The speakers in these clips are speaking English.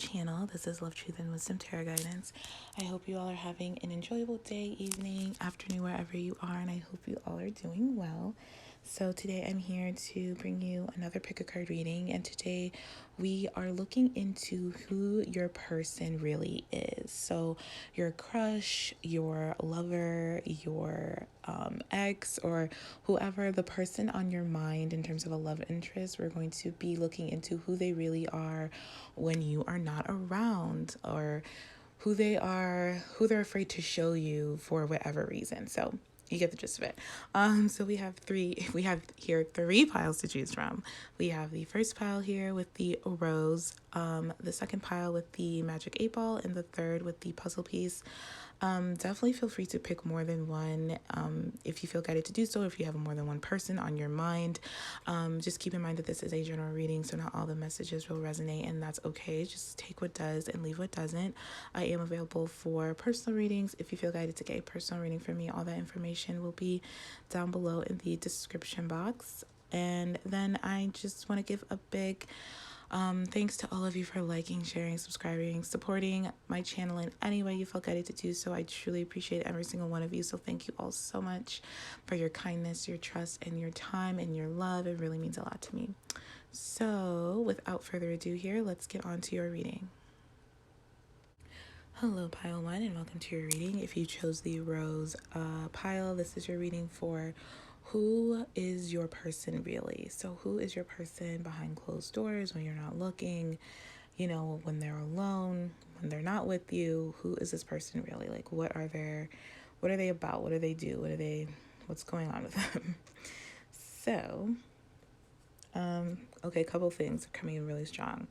channel. This is Love, Truth, and Wisdom Tarot Guidance. I hope you all are having an enjoyable day, evening, afternoon, wherever you are, and I hope you all are doing well. So today I'm here to bring you another pick a card reading, and today we are looking into who your person really is. So your crush, your lover, your ex, or whoever, the person on your mind in terms of a love interest. We're going to be looking into who they really are when you are not around, or who they are, who they're afraid to show you for whatever reason. So you get the gist of it. So we have here three piles to choose from. We have the first pile here with the rose, the second pile with the magic 8-ball, and the third with the puzzle piece. Definitely feel free to pick more than one if you feel guided to do so, if you have more than one person on your mind. Just keep in mind that this is a general reading, so not all the messages will resonate, and that's okay. Just take what does and leave what doesn't. I am available for personal readings. If you feel guided to get a personal reading from me, all that information will be down below in the description box. And then I just want to give a big thanks to all of you for liking, sharing, subscribing, supporting my channel in any way you felt guided to do so. I truly appreciate every single one of you. So thank you all so much for your kindness, your trust, and your time and your love. It really means a lot to me. So without further ado here, let's get on to your reading. Hello, pile one, and welcome to your reading. If you chose the rose pile, this is your reading for who is your person really. So who is your person behind closed doors when you're not looking, when they're alone, when they're not with you? Who is this person really? Like, what are they about? What do they do? What's going on with them? So, okay, a couple things are coming in really strong.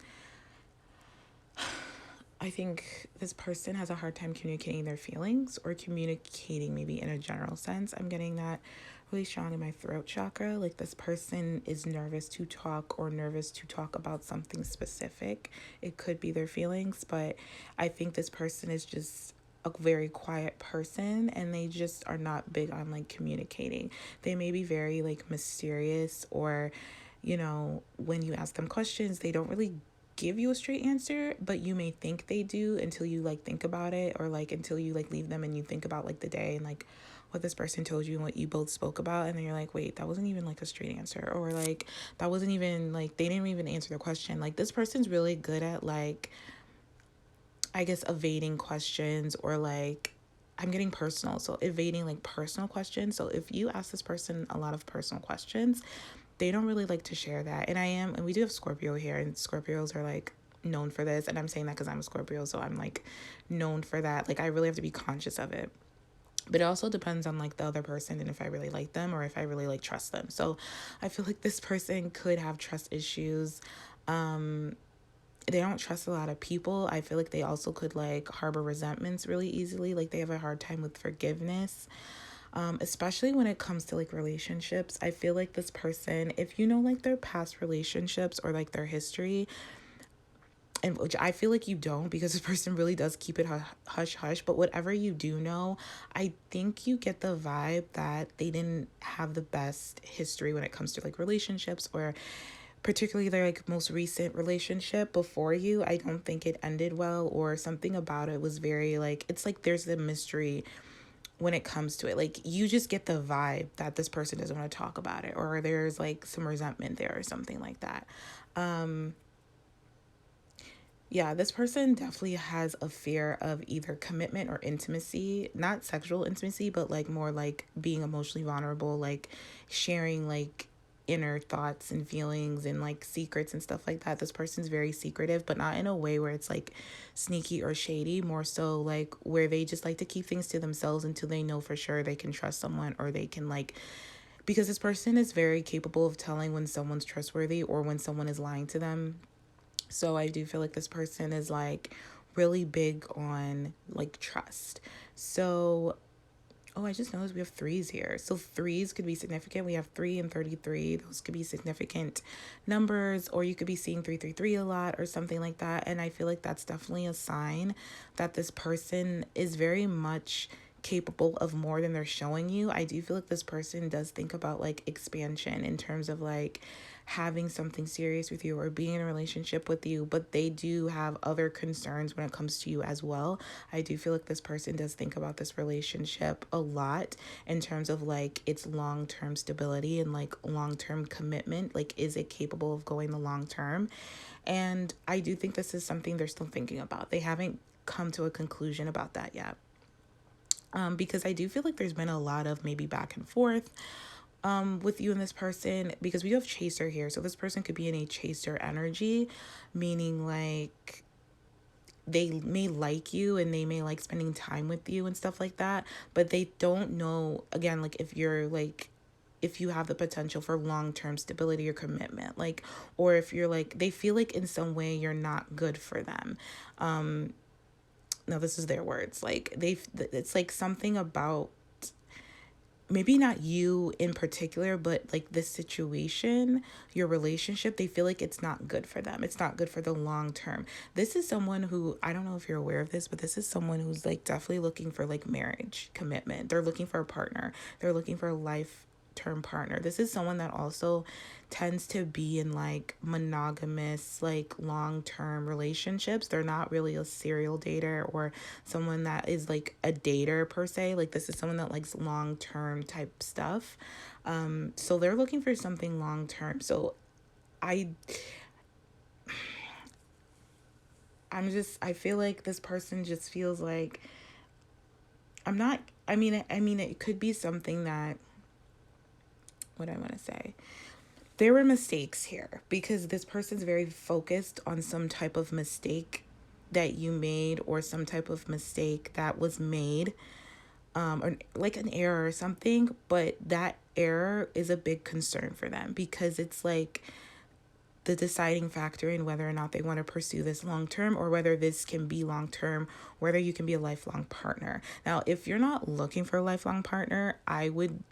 I think this person has a hard time communicating their feelings, or communicating maybe in a general sense. I'm getting that really strong in my throat chakra. Like, this person is nervous to talk, or nervous to talk about something specific. It could be their feelings, but I think this person is just a very quiet person, and they just are not big on like communicating. They may be very like mysterious, or when you ask them questions, they don't really give you a straight answer, but you may think they do until you like think about it, or like until you like leave them and you think about like the day and like what this person told you and what you both spoke about, and then you're like, wait, that wasn't even like a straight answer, or like that wasn't even like, they didn't even answer the question. Like, this person's really good at like, I guess, evading questions, or like, I'm getting personal, so evading like personal questions. So if you ask this person a lot of personal questions, they don't really like to share that. And we do have Scorpio here, and Scorpios are like known for this. And I'm saying that because I'm a Scorpio, so I'm like known for that. Like, I really have to be conscious of it. But it also depends on like the other person, and if I really like them, or if I really like trust them. So I feel like this person could have trust issues. They don't trust a lot of people. I feel like they also could like harbor resentments really easily. Like, they have a hard time with forgiveness. Especially when it comes to like relationships. I feel like this person, if you know like their past relationships or like their history, and which I feel like you don't, because this person really does keep it hush hush, but whatever you do know, I think you get the vibe that they didn't have the best history when it comes to like relationships, or particularly their like most recent relationship before you. I don't think it ended well, or something about it was very like, it's like there's a mystery when it comes to it. Like, you just get the vibe that this person doesn't want to talk about it, or there's like some resentment there or something like that. Yeah, this person definitely has a fear of either commitment or intimacy, not sexual intimacy, but like more like being emotionally vulnerable, like sharing like inner thoughts and feelings and like secrets and stuff like that. This person's very secretive, but not in a way where it's like sneaky or shady, more so like where they just like to keep things to themselves until they know for sure they can trust someone, or they can like, because this person is very capable of telling when someone's trustworthy or when someone is lying to them. So I do feel like this person is like really big on like trust. So I just noticed we have threes here. So threes could be significant. We have 3 and 33. Those could be significant numbers, or you could be seeing 333 a lot or something like that. And I feel like that's definitely a sign that this person is very much capable of more than they're showing you. I do feel like this person does think about like expansion in terms of like having something serious with you or being in a relationship with you, but they do have other concerns when it comes to you as well. I do feel like this person does think about this relationship a lot in terms of like its long-term stability and like long-term commitment. Like, is it capable of going the long term? And I do think this is something they're still thinking about. They haven't come to a conclusion about that yet. Because I do feel like there's been a lot of maybe back and forth with you and this person, because we have chaser here. So this person could be in a chaser energy, meaning like they may like you and they may like spending time with you and stuff like that, but they don't know, again, like if you're like, if you have the potential for long-term stability or commitment, like, or if you're like, they feel like in some way you're not good for them. No, this is their words. Like it's like something about maybe not you in particular, but like this situation, your relationship, they feel like it's not good for them. It's not good for the long term. This is someone who, I don't know if you're aware of this, but this is someone who's like definitely looking for like marriage commitment. They're looking for a partner. They're looking for a life-term partner. This is someone that also tends to be in like monogamous, like long-term relationships. They're not really a serial dater or someone that is like a dater per se. Like this is someone that likes long-term type stuff. So they're looking for something long-term. So I I feel like this person just feels like I'm not, I mean it could be something that, what I want to say, there were mistakes here because this person's very focused on some type of mistake that you made or some type of mistake that was made, or like an error or something, but that error is a big concern for them because it's like the deciding factor in whether or not they want to pursue this long term or whether this can be long term, whether you can be a lifelong partner. Now, if you're not looking for a lifelong partner, I would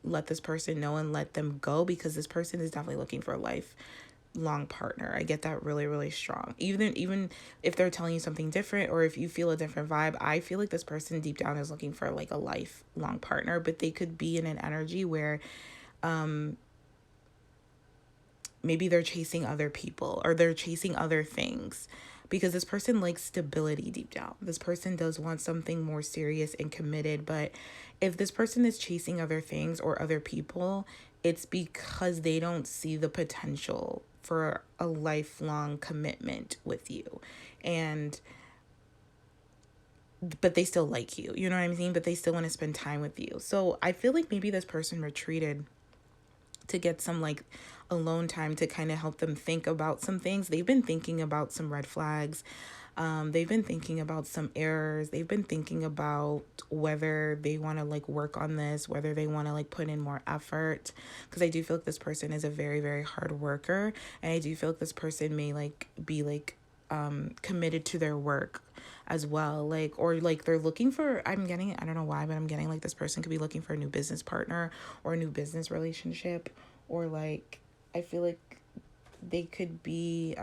let this person know and let them go because this person is definitely looking for a lifelong partner. I get that really, really strong. Even if they're telling you something different or if you feel a different vibe, I feel like this person deep down is looking for like a lifelong partner, but they could be in an energy where maybe they're chasing other people or they're chasing other things because this person likes stability deep down. This person does want something more serious and committed, but if this person is chasing other things or other people, it's because they don't see the potential for a lifelong commitment with you. And but they still like you. You know what I mean? But they still want to spend time with you. So I feel like maybe this person retreated to get some like alone time to kind of help them think about some things. They've been thinking about some red flags. They've been thinking about some errors. They've been thinking about whether they want to like work on this, whether they want to like put in more effort. Because I do feel like this person is a very, very hard worker. And I do feel like this person may like be like committed to their work as well, like, or like they're looking for, I'm getting, I don't know why, but I'm getting like this person could be looking for a new business partner or a new business relationship, or like I feel like they could be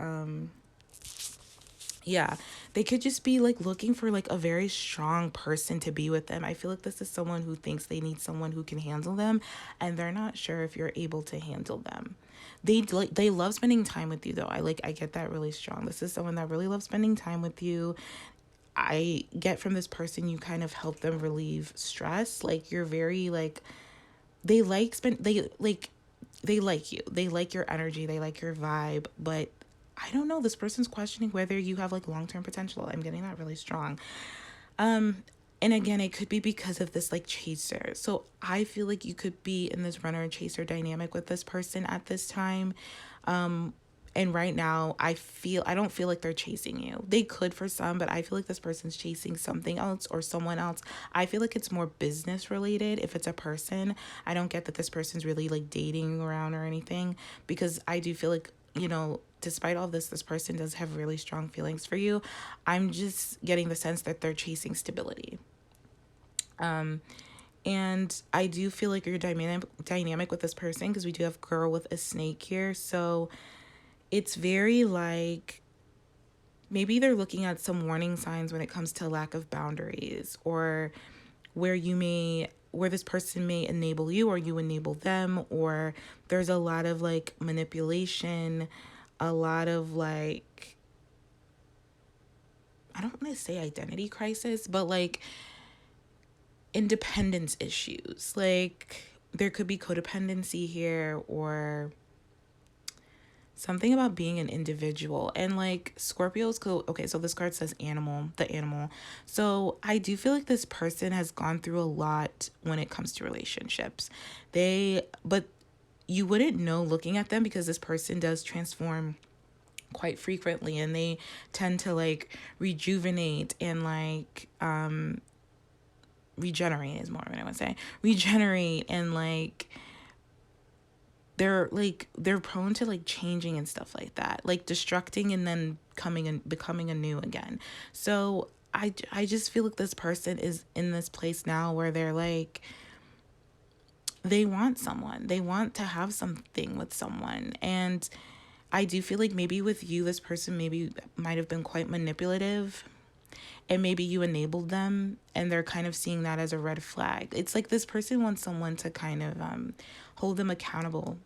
yeah, they could just be like looking for like a very strong person to be with them. I feel like this is someone who thinks they need someone who can handle them and they're not sure if you're able to handle them. They love spending time with you though. I get that really strong. This is someone that really loves spending time with you. I get from this person you kind of help them relieve stress. Like you're very like, they like spend they like you. They like your energy, they like your vibe, but I don't know, this person's questioning whether you have like long-term potential. I'm getting that really strong. And again, it could be because of this like chaser. So I feel like you could be in this runner and chaser dynamic with this person at this time. And right now, I don't feel like they're chasing you. They could for some, but I feel like this person's chasing something else or someone else. I feel like it's more business related if it's a person. I don't get that this person's really like dating around or anything, because I do feel like, despite all this person does have really strong feelings for you. I'm just getting the sense that they're chasing stability. And I do feel like you're dynamic with this person because we do have girl with a snake here. So it's very like maybe they're looking at some warning signs when it comes to lack of boundaries, or where this person may enable you or you enable them, or there's a lot of like manipulation, a lot of like, I don't want to say identity crisis, but like independence issues. Like there could be codependency here, or something about being an individual. And like Scorpios go, okay, so this card says animal, the animal. So I do feel like this person has gone through a lot when it comes to relationships. But you wouldn't know looking at them, because this person does transform quite frequently, and they tend to like rejuvenate and like regenerate is more what I would say. Regenerate, and like they're prone to like changing and stuff like that, like destructing and then coming and becoming anew again. So I just feel like this person is in this place now where they're like, they want someone, they want to have something with someone. And I do feel like maybe with you, this person maybe might have been quite manipulative, and maybe you enabled them, and they're kind of seeing that as a red flag. It's like this person wants someone to kind of hold them accountable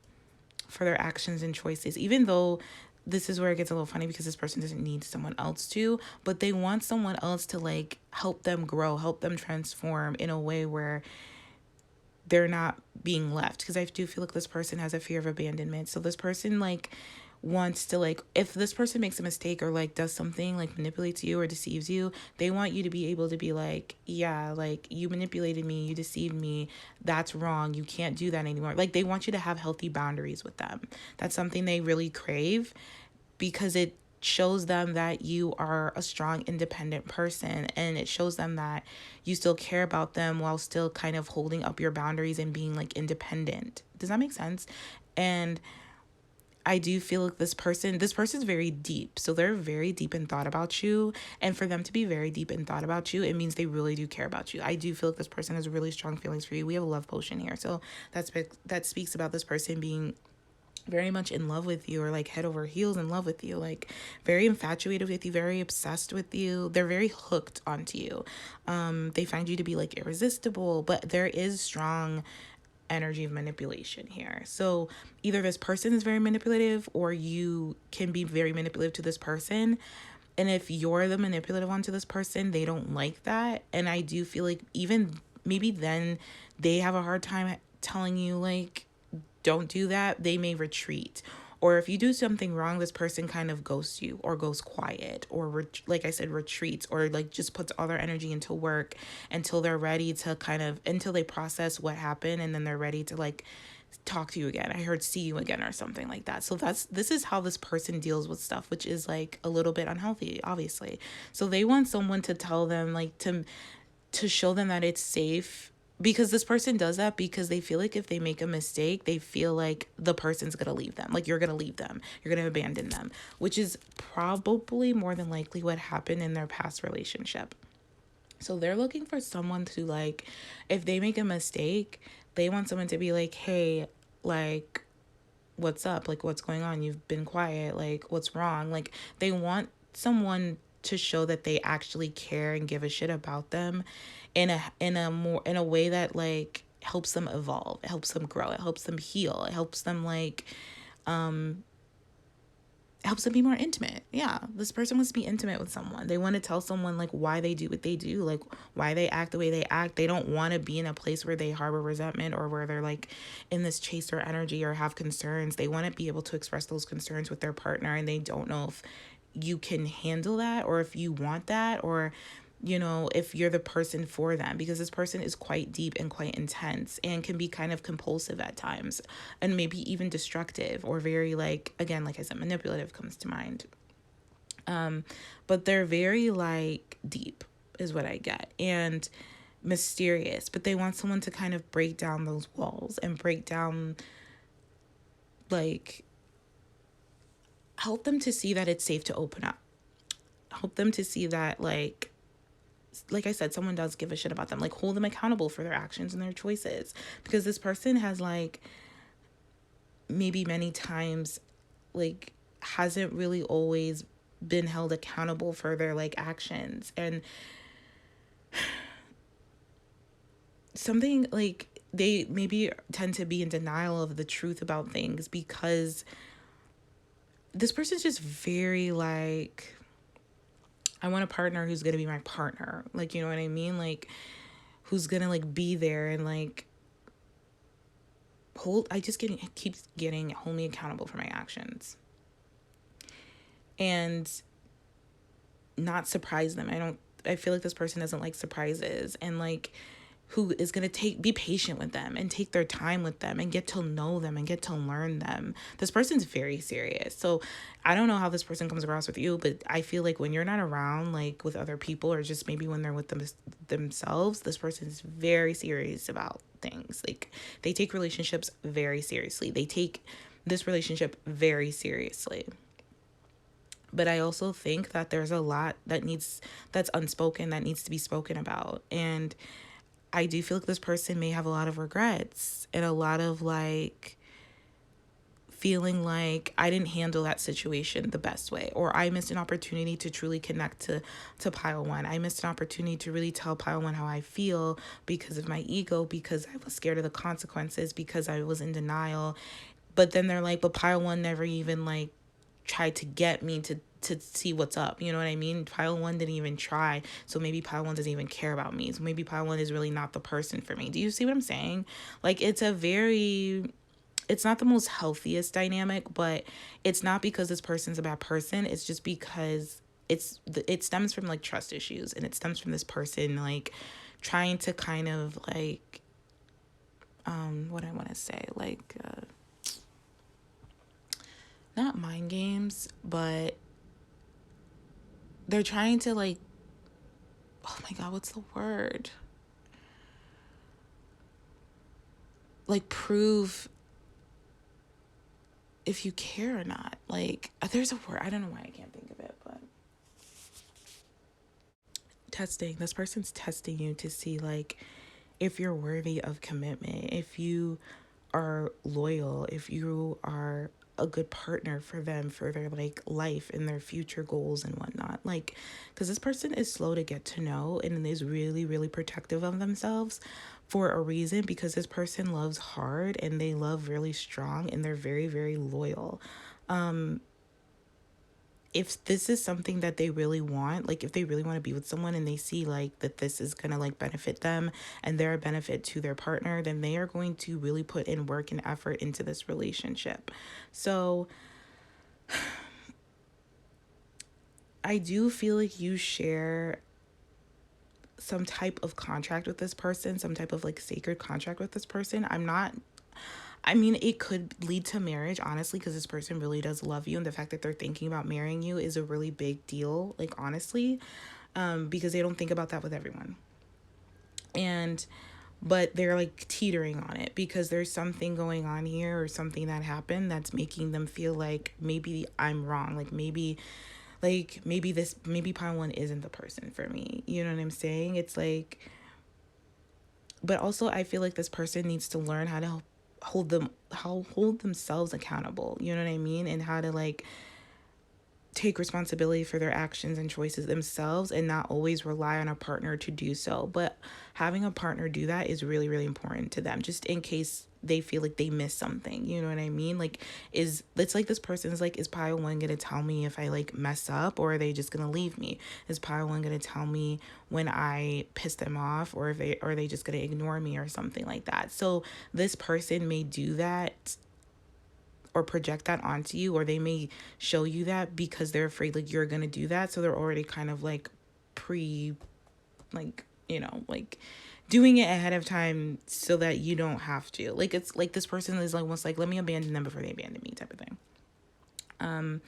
for their actions and choices, even though this is where it gets a little funny, because this person doesn't need someone else to, but they want someone else to like help them grow, help them transform in a way where they're not being left. Because I do feel like this person has a fear of abandonment. So this person like wants to like, if this person makes a mistake or like does something, like manipulates you or deceives you, they want you to be able to be like, yeah, like you manipulated me, you deceived me, that's wrong, you can't do that anymore. Like they want you to have healthy boundaries with them. That's something they really crave, because it shows them that you are a strong, independent person, and it shows them that you still care about them while still kind of holding up your boundaries and being like independent. Does that make sense? And I do feel like this person's very deep. So they're very deep in thought about you. And for them to be very deep in thought about you, it means they really do care about you. I do feel like this person has really strong feelings for you. We have a love potion here. So that speaks about this person being very much in love with you, or like head over heels in love with you, like very infatuated with you, very obsessed with you. They're very hooked onto you. They find you to be like irresistible, but there is strong energy of manipulation here. So either this person is very manipulative, or you can be very manipulative to this person. And if you're the manipulative one to this person, they don't like that. And I do feel like even maybe then they have a hard time telling you like, don't do that. They may retreat. Or if you do something wrong, this person kind of ghosts you, or goes quiet, or like I said, retreats, or like just puts all their energy into work until they're ready to until they process what happened, and then they're ready to like talk to you again. I heard see you again, or something like that. So this is how this person deals with stuff, which is like a little bit unhealthy, obviously. So they want someone to tell them like to show them that it's safe, because this person does that because they feel like if they make a mistake, they feel like the person's gonna leave them, like you're gonna leave them, you're gonna abandon them, which is probably more than likely what happened in their past relationship. So they're looking for someone to like, if they make a mistake, they want someone to be like, hey, like, what's up, like what's going on, you've been quiet, like what's wrong. Like they want someone to show that they actually care and give a shit about them in a way that like helps them evolve, it helps them grow, it helps them heal, it helps them like helps them be more intimate. Yeah, this person wants to be intimate with someone. They want to tell someone like why they do what they do, like why they act the way they act. They don't want to be in a place where they harbor resentment, or where they're like in this chaser energy or have concerns. They want to be able to express those concerns with their partner, and they don't know if you can handle that, or if you want that, or if you're the person for them, because this person is quite deep and quite intense and can be kind of compulsive at times, and maybe even destructive, or very like, again, like I said, manipulative comes to mind. But they're very like deep is what I get, and mysterious, but they want someone to kind of break down those walls and break down, like, help them to see that it's safe to open up. Help them to see that like I said, someone does give a shit about them, like hold them accountable for their actions and their choices, because this person has like maybe many times like hasn't really always been held accountable for their like actions. And something like they maybe tend to be in denial of the truth about things because this person's just very like, I want a partner who's gonna be my partner. Like, you know what I mean? Like, who's gonna like be there and like I just keeps getting hold me accountable for my actions and not surprise them. I feel like this person doesn't like surprises, and like who is going to be patient with them and take their time with them and get to know them and get to learn them. This person's very serious. So I don't know how this person comes across with you, but I feel like when you're not around, like with other people, or just maybe when they're with themselves, this person is very serious about things. Like they take relationships very seriously. They take this relationship very seriously. But I also think that there's a lot that's unspoken, that needs to be spoken about. And I do feel like this person may have a lot of regrets and a lot of like feeling like I didn't handle that situation the best way, or I missed an opportunity to truly connect to pile one. I missed an opportunity to really tell pile one how I feel because of my ego, because I was scared of the consequences, because I was in denial. But then they're like, but pile one never even like tried to get me to see what's up. You know what I mean? Pile one didn't even try. So maybe pile one doesn't even care about me. So maybe pile one is really not the person for me. Do you see what I'm saying? Like it's not the most healthiest dynamic, but it's not because this person's a bad person. It's just because it stems from like trust issues, and it stems from this person like trying to kind of like what I want to say, like not mind games, but they're trying to like, oh my God, what's the word? Like prove if you care or not. Like there's a word, I don't know why I can't think of it, but testing. This person's testing you to see like if you're worthy of commitment, if you are loyal, if you are a good partner for them, for their like life and their future goals and whatnot. Like, because this person is slow to get to know and is really, really protective of themselves for a reason, because this person loves hard and they love really strong and they're very, very loyal. If this is something that they really want, like if they really want to be with someone and they see like that this is going to like benefit them and they're a benefit to their partner, then they are going to really put in work and effort into this relationship. So I do feel like you share some type of contract with this person, some type of like sacred contract with this person. I mean, it could lead to marriage, honestly, because this person really does love you. And the fact that they're thinking about marrying you is a really big deal, like, honestly, because they don't think about that with everyone. But they're like teetering on it because there's something going on here or something that happened that's making them feel like maybe I'm wrong. Maybe Pine One isn't the person for me. You know what I'm saying? It's like, but also I feel like this person needs to learn how to hold themselves accountable, you know what I mean, and how to like take responsibility for their actions and choices themselves and not always rely on a partner to do so. But having a partner do that is really, really important to them, just in case they feel like they miss something. You know what I mean? Like, it's like this person's like, is pile one gonna tell me if I like mess up, or are they just gonna leave me? Is pile one gonna tell me when I piss them off, or are they just gonna ignore me or something like that? So this person may do that or project that onto you, or they may show you that because they're afraid like you're gonna do that, so they're already kind of like like, you know, like doing it ahead of time so that you don't have to. Like, it's like this person is like almost like, let me abandon them before they abandon me type of thing.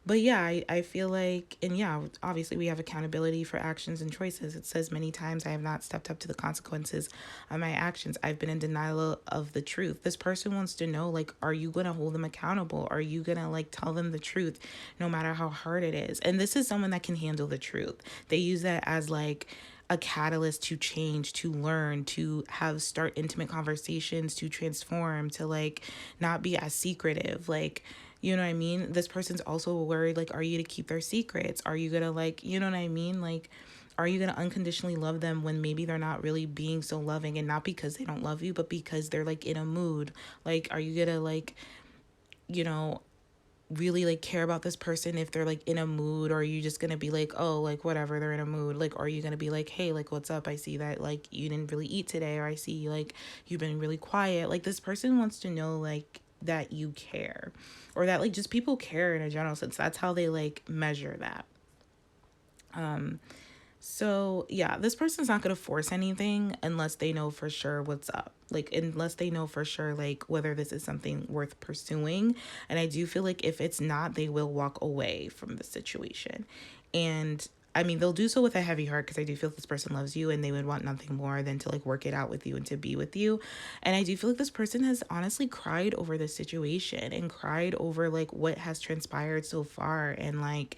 But yeah, I feel like, and yeah, obviously we have accountability for actions and choices. It says many times, I have not stepped up to the consequences of my actions. I've been in denial of the truth. This person wants to know, like, are you going to hold them accountable? Are you going to like tell them the truth no matter how hard it is? And this is someone that can handle the truth. They use that as like a catalyst to change, to learn, to start intimate conversations, to transform, to like not be as secretive. Like, you know what I mean? This person's also worried, like, are you to keep their secrets? Are you gonna like, you know what I mean? Like, are you going to unconditionally love them when maybe they're not really being so loving, and not because they don't love you, but because they're like in a mood? Like, are you going to like, you know, really like care about this person if they're like in a mood, or are you just gonna be like, oh, like whatever, they're in a mood? Like, are you gonna be like, hey, like what's up, I see that like you didn't really eat today, or I see like you've been really quiet? Like, this person wants to know like that you care, or that like just people care in a general sense. That's how they like measure that. So yeah, this person's not gonna force anything unless they know for sure what's up. Like, unless they know for sure like whether this is something worth pursuing. And I do feel like if it's not, they will walk away from the situation. And I mean, they'll do so with a heavy heart, because I do feel like this person loves you and they would want nothing more than to like work it out with you and to be with you. And I do feel like this person has honestly cried over this situation and cried over like what has transpired so far, and like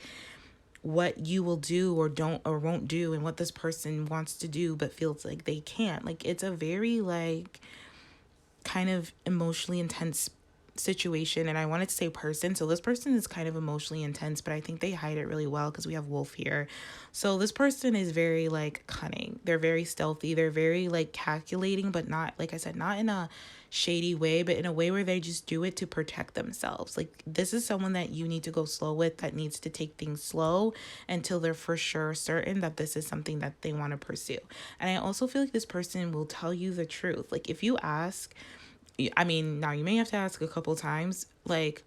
what you will do or don't or won't do, and what this person wants to do but feels like they can't. Like, it's a very like kind of emotionally intense situation. And I wanted to say person, so this person is kind of emotionally intense, but I think they hide it really well because we have wolf here. So this person is very like cunning, they're very stealthy, they're very like calculating, but not, like I said, not in a shady way, but in a way where they just do it to protect themselves. Like, this is someone that you need to go slow with, that needs to take things slow until they're for sure certain that this is something that they want to pursue. And I also feel like this person will tell you the truth. Like, if you ask, I mean, now you may have to ask a couple times, like,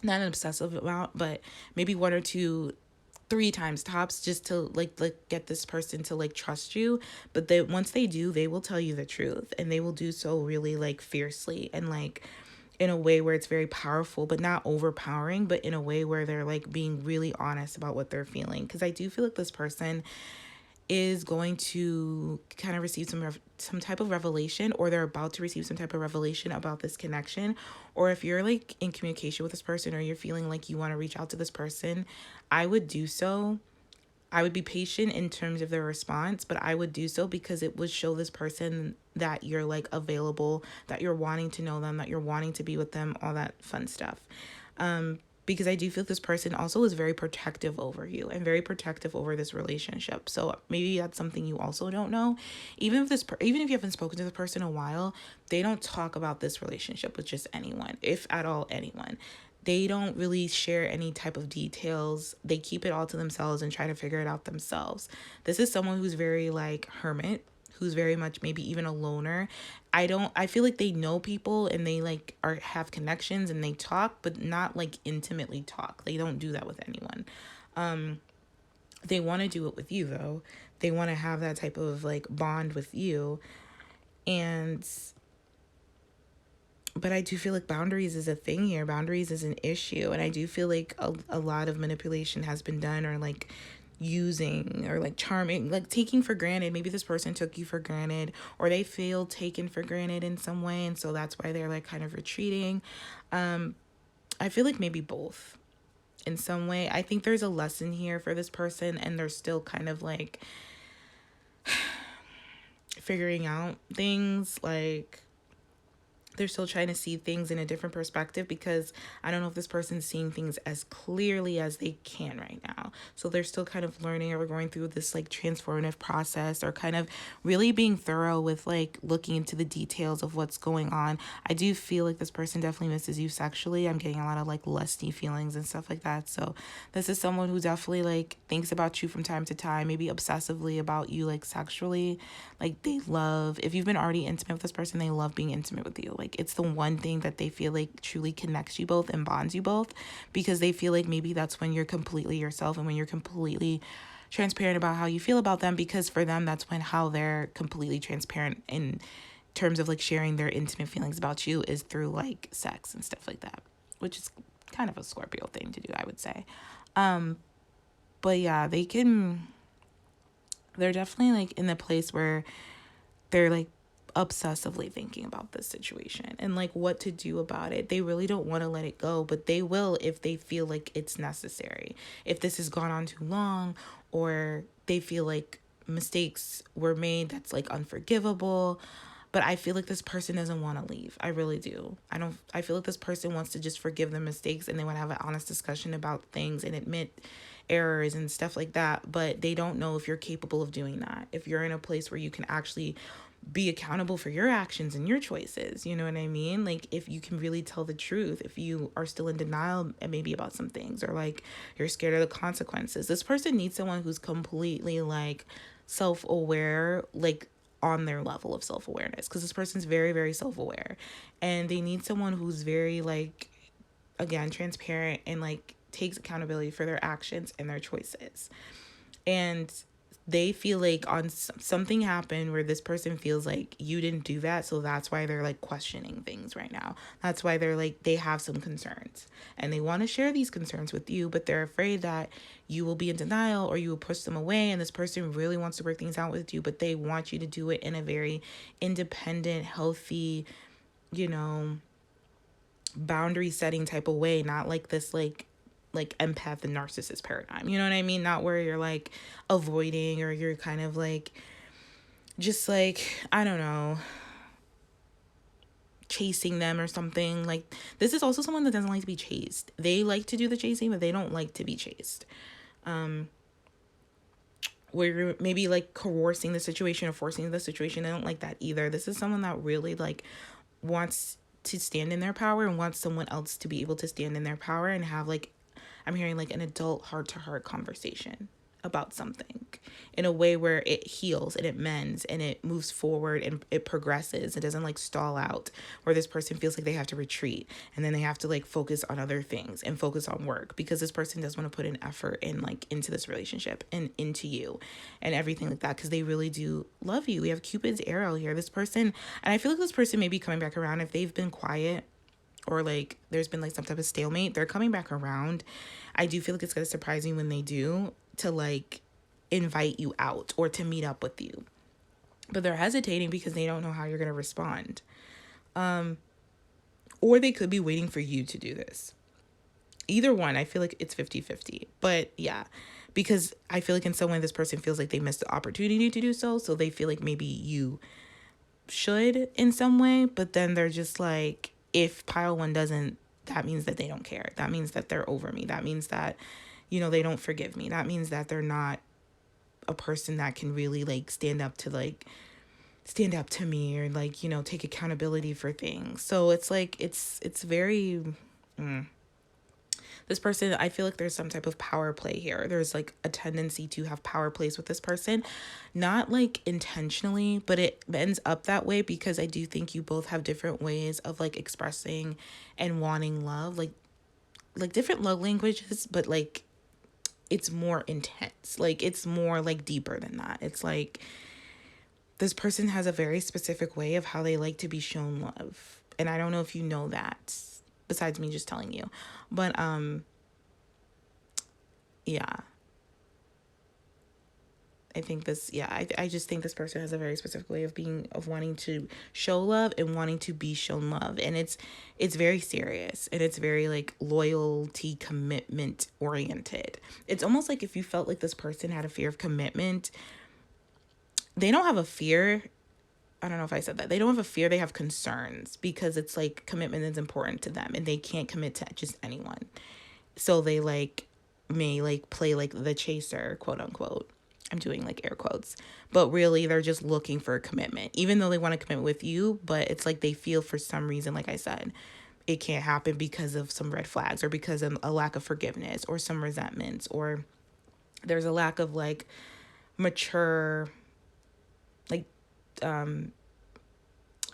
not an obsessive amount, but maybe one or two, three times tops, just to like get this person to like trust you. But they, once they do, they will tell you the truth, and they will do so really like fiercely, and like in a way where it's very powerful, but not overpowering, but in a way where they're like being really honest about what they're feeling. Because I do feel like this person is going to kind of receive some type of revelation, or they're about to receive some type of revelation about this connection. Or if you're like in communication with this person, or you're feeling like you want to reach out to this person, I would do so. I would be patient in terms of their response, but I would do so because it would show this person that you're like available, that you're wanting to know them, that you're wanting to be with them, all that fun stuff. Because I do feel this person also is very protective over you and very protective over this relationship. So maybe that's something you also don't know. Even if even if you haven't spoken to the person in a while, they don't talk about this relationship with just anyone, if at all anyone. They don't really share any type of details. They keep it all to themselves and try to figure it out themselves. This is someone who's very like hermit, who's very much maybe even a loner. I feel like they know people and they like have connections and they talk, but not like intimately talk. They don't do that with anyone. They want to do it with you though. They want to have that type of like bond with you. And but I do feel like boundaries is a thing here. Boundaries is an issue. And I do feel like a lot of manipulation has been done, or like using, or like charming, like taking for granted. Maybe this person took you for granted, or they feel taken for granted in some way. And so that's why they're like kind of retreating. I feel like maybe both in some way. I think there's a lesson here for this person, and they're still kind of like figuring out things. Like, they're still trying to see things in a different perspective, because I don't know if this person's seeing things as clearly as they can right now. So they're still kind of learning, or going through this like transformative process, or kind of really being thorough with like looking into the details of what's going on. I do feel like this person definitely misses you sexually. I'm getting a lot of like lusty feelings and stuff like that. So this is someone who definitely like thinks about you from time to time, maybe obsessively about you, like sexually. Like, they love, if you've been already intimate with this person, they love being intimate with you. Like, it's the one thing that they feel like truly connects you both and bonds you both, because they feel like maybe that's when you're completely yourself, and when you're completely transparent about how you feel about them, because for them, that's when how they're completely transparent in terms of like sharing their intimate feelings about you is through like sex and stuff like that, which is kind of a Scorpio thing to do, I would say. But yeah, they're definitely like in the place where they're like obsessively thinking about this situation and like what to do about it. They really don't want to let it go, but they will if they feel like it's necessary. If this has gone on too long, or they feel like mistakes were made that's like unforgivable. but I feel like this person doesn't want to leave. I really do. I feel like this person wants to just forgive their mistakes, and they want to have an honest discussion about things and admit errors and stuff like that, but they don't know if you're capable of doing that. If you're in a place where you can actually be accountable for your actions and your choices, you know what I mean? Like, if you can really tell the truth, if you are still in denial and maybe about some things, or like you're scared of the consequences. This person needs someone who's completely like self-aware, like on their level of self-awareness, because this person's very, very self-aware, and they need someone who's very like, again, transparent and like takes accountability for their actions and their choices. And they feel like on something happened where this person feels like you didn't do that, so that's why they're like questioning things right now. That's why they're like, they have some concerns and they want to share these concerns with you, but they're afraid that you will be in denial or you will push them away. And this person really wants to work things out with you, but they want you to do it in a very independent, healthy, you know, boundary setting type of way, not like this like empath and narcissist paradigm, you know what I mean? Not where you're like avoiding, or you're kind of like just like, I don't know, chasing them or something. Like, this is also someone that doesn't like to be chased. They like to do the chasing, but they don't like to be chased. Where you're maybe like coercing the situation or forcing the situation, they don't like that either. This is someone that really like wants to stand in their power and wants someone else to be able to stand in their power and have like, I'm hearing like an adult heart-to-heart conversation about something in a way where it heals and it mends and it moves forward and it progresses. It doesn't like stall out, where this person feels like they have to retreat and then they have to like focus on other things and focus on work, because this person does want to put an effort in like into this relationship and into you and everything like that, because they really do love you. We have Cupid's arrow here. This person, and I feel like this person may be coming back around if they've been quiet, or like there's been like some type of stalemate. They're coming back around. I do feel like it's gonna surprise me when they do, to like invite you out or to meet up with you, but they're hesitating because they don't know how you're gonna respond, or they could be waiting for you to do this. Either one, I feel like it's 50-50. But yeah, because I feel like in some way this person feels like they missed the opportunity to do so, so they feel like maybe you should in some way, but then they're just like, if pile one doesn't, that means that they don't care. That means that they're over me. That means that, you know, they don't forgive me. That means that they're not a person that can really like stand up to me, or like, you know, take accountability for things. So it's like, it's very, this person, I feel like there's some type of power play here. There's like a tendency to have power plays with this person, not like intentionally, but it ends up that way because I do think you both have different ways of like expressing and wanting love, like different love languages, but like it's more intense. Like it's more like deeper than that. It's like this person has a very specific way of how they like to be shown love. And I don't know if you know that, besides me just telling you. But yeah. I think this, yeah, I just think this person has a very specific way of wanting to show love and wanting to be shown love. And it's very serious, and it's very like loyalty, commitment oriented. It's almost like if you felt like this person had a fear of commitment, they don't have a fear. I don't know if I said that. They don't have a fear, they have concerns, because it's like commitment is important to them and they can't commit to just anyone. So they like may like play like the chaser, quote unquote. I'm doing like air quotes, but really they're just looking for a commitment, even though they want to commit with you. But it's like they feel for some reason, like I said, it can't happen because of some red flags, or because of a lack of forgiveness, or some resentments, or there's a lack of like mature, like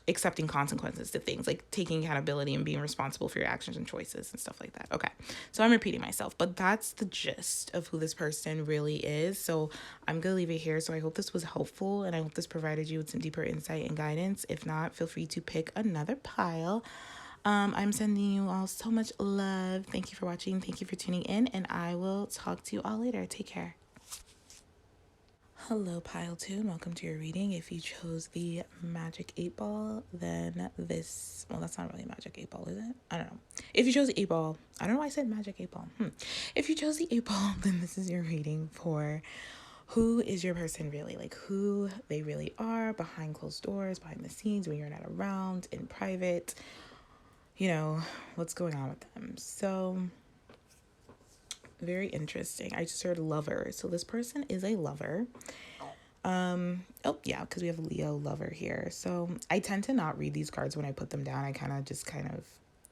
accepting consequences to things, like taking accountability and being responsible for your actions and choices and stuff like that. Okay, so I'm repeating myself, but that's the gist of who this person really is. So I'm gonna leave it here. So I hope this was helpful, and I hope this provided you with some deeper insight and guidance. If not, feel free to pick another pile. I'm sending you all so much love. Thank you for watching. Thank you for tuning in, and I will talk to you all later. Take care. Hello, Pile 2, and welcome to your reading. If you chose the Magic 8 Ball, then this... Well, that's not really a Magic 8 Ball, is it? I don't know. If you chose the 8 Ball... I don't know why I said Magic 8 Ball. If you chose the 8 Ball, then this is your reading for who is your person really, like who they really are behind closed doors, behind the scenes, when you're not around, in private, what's going on with them. So very interesting. I just heard lover. So this person is a lover. Oh yeah, because we have Leo lover here. So I tend to not read these cards when I put them down. I kind of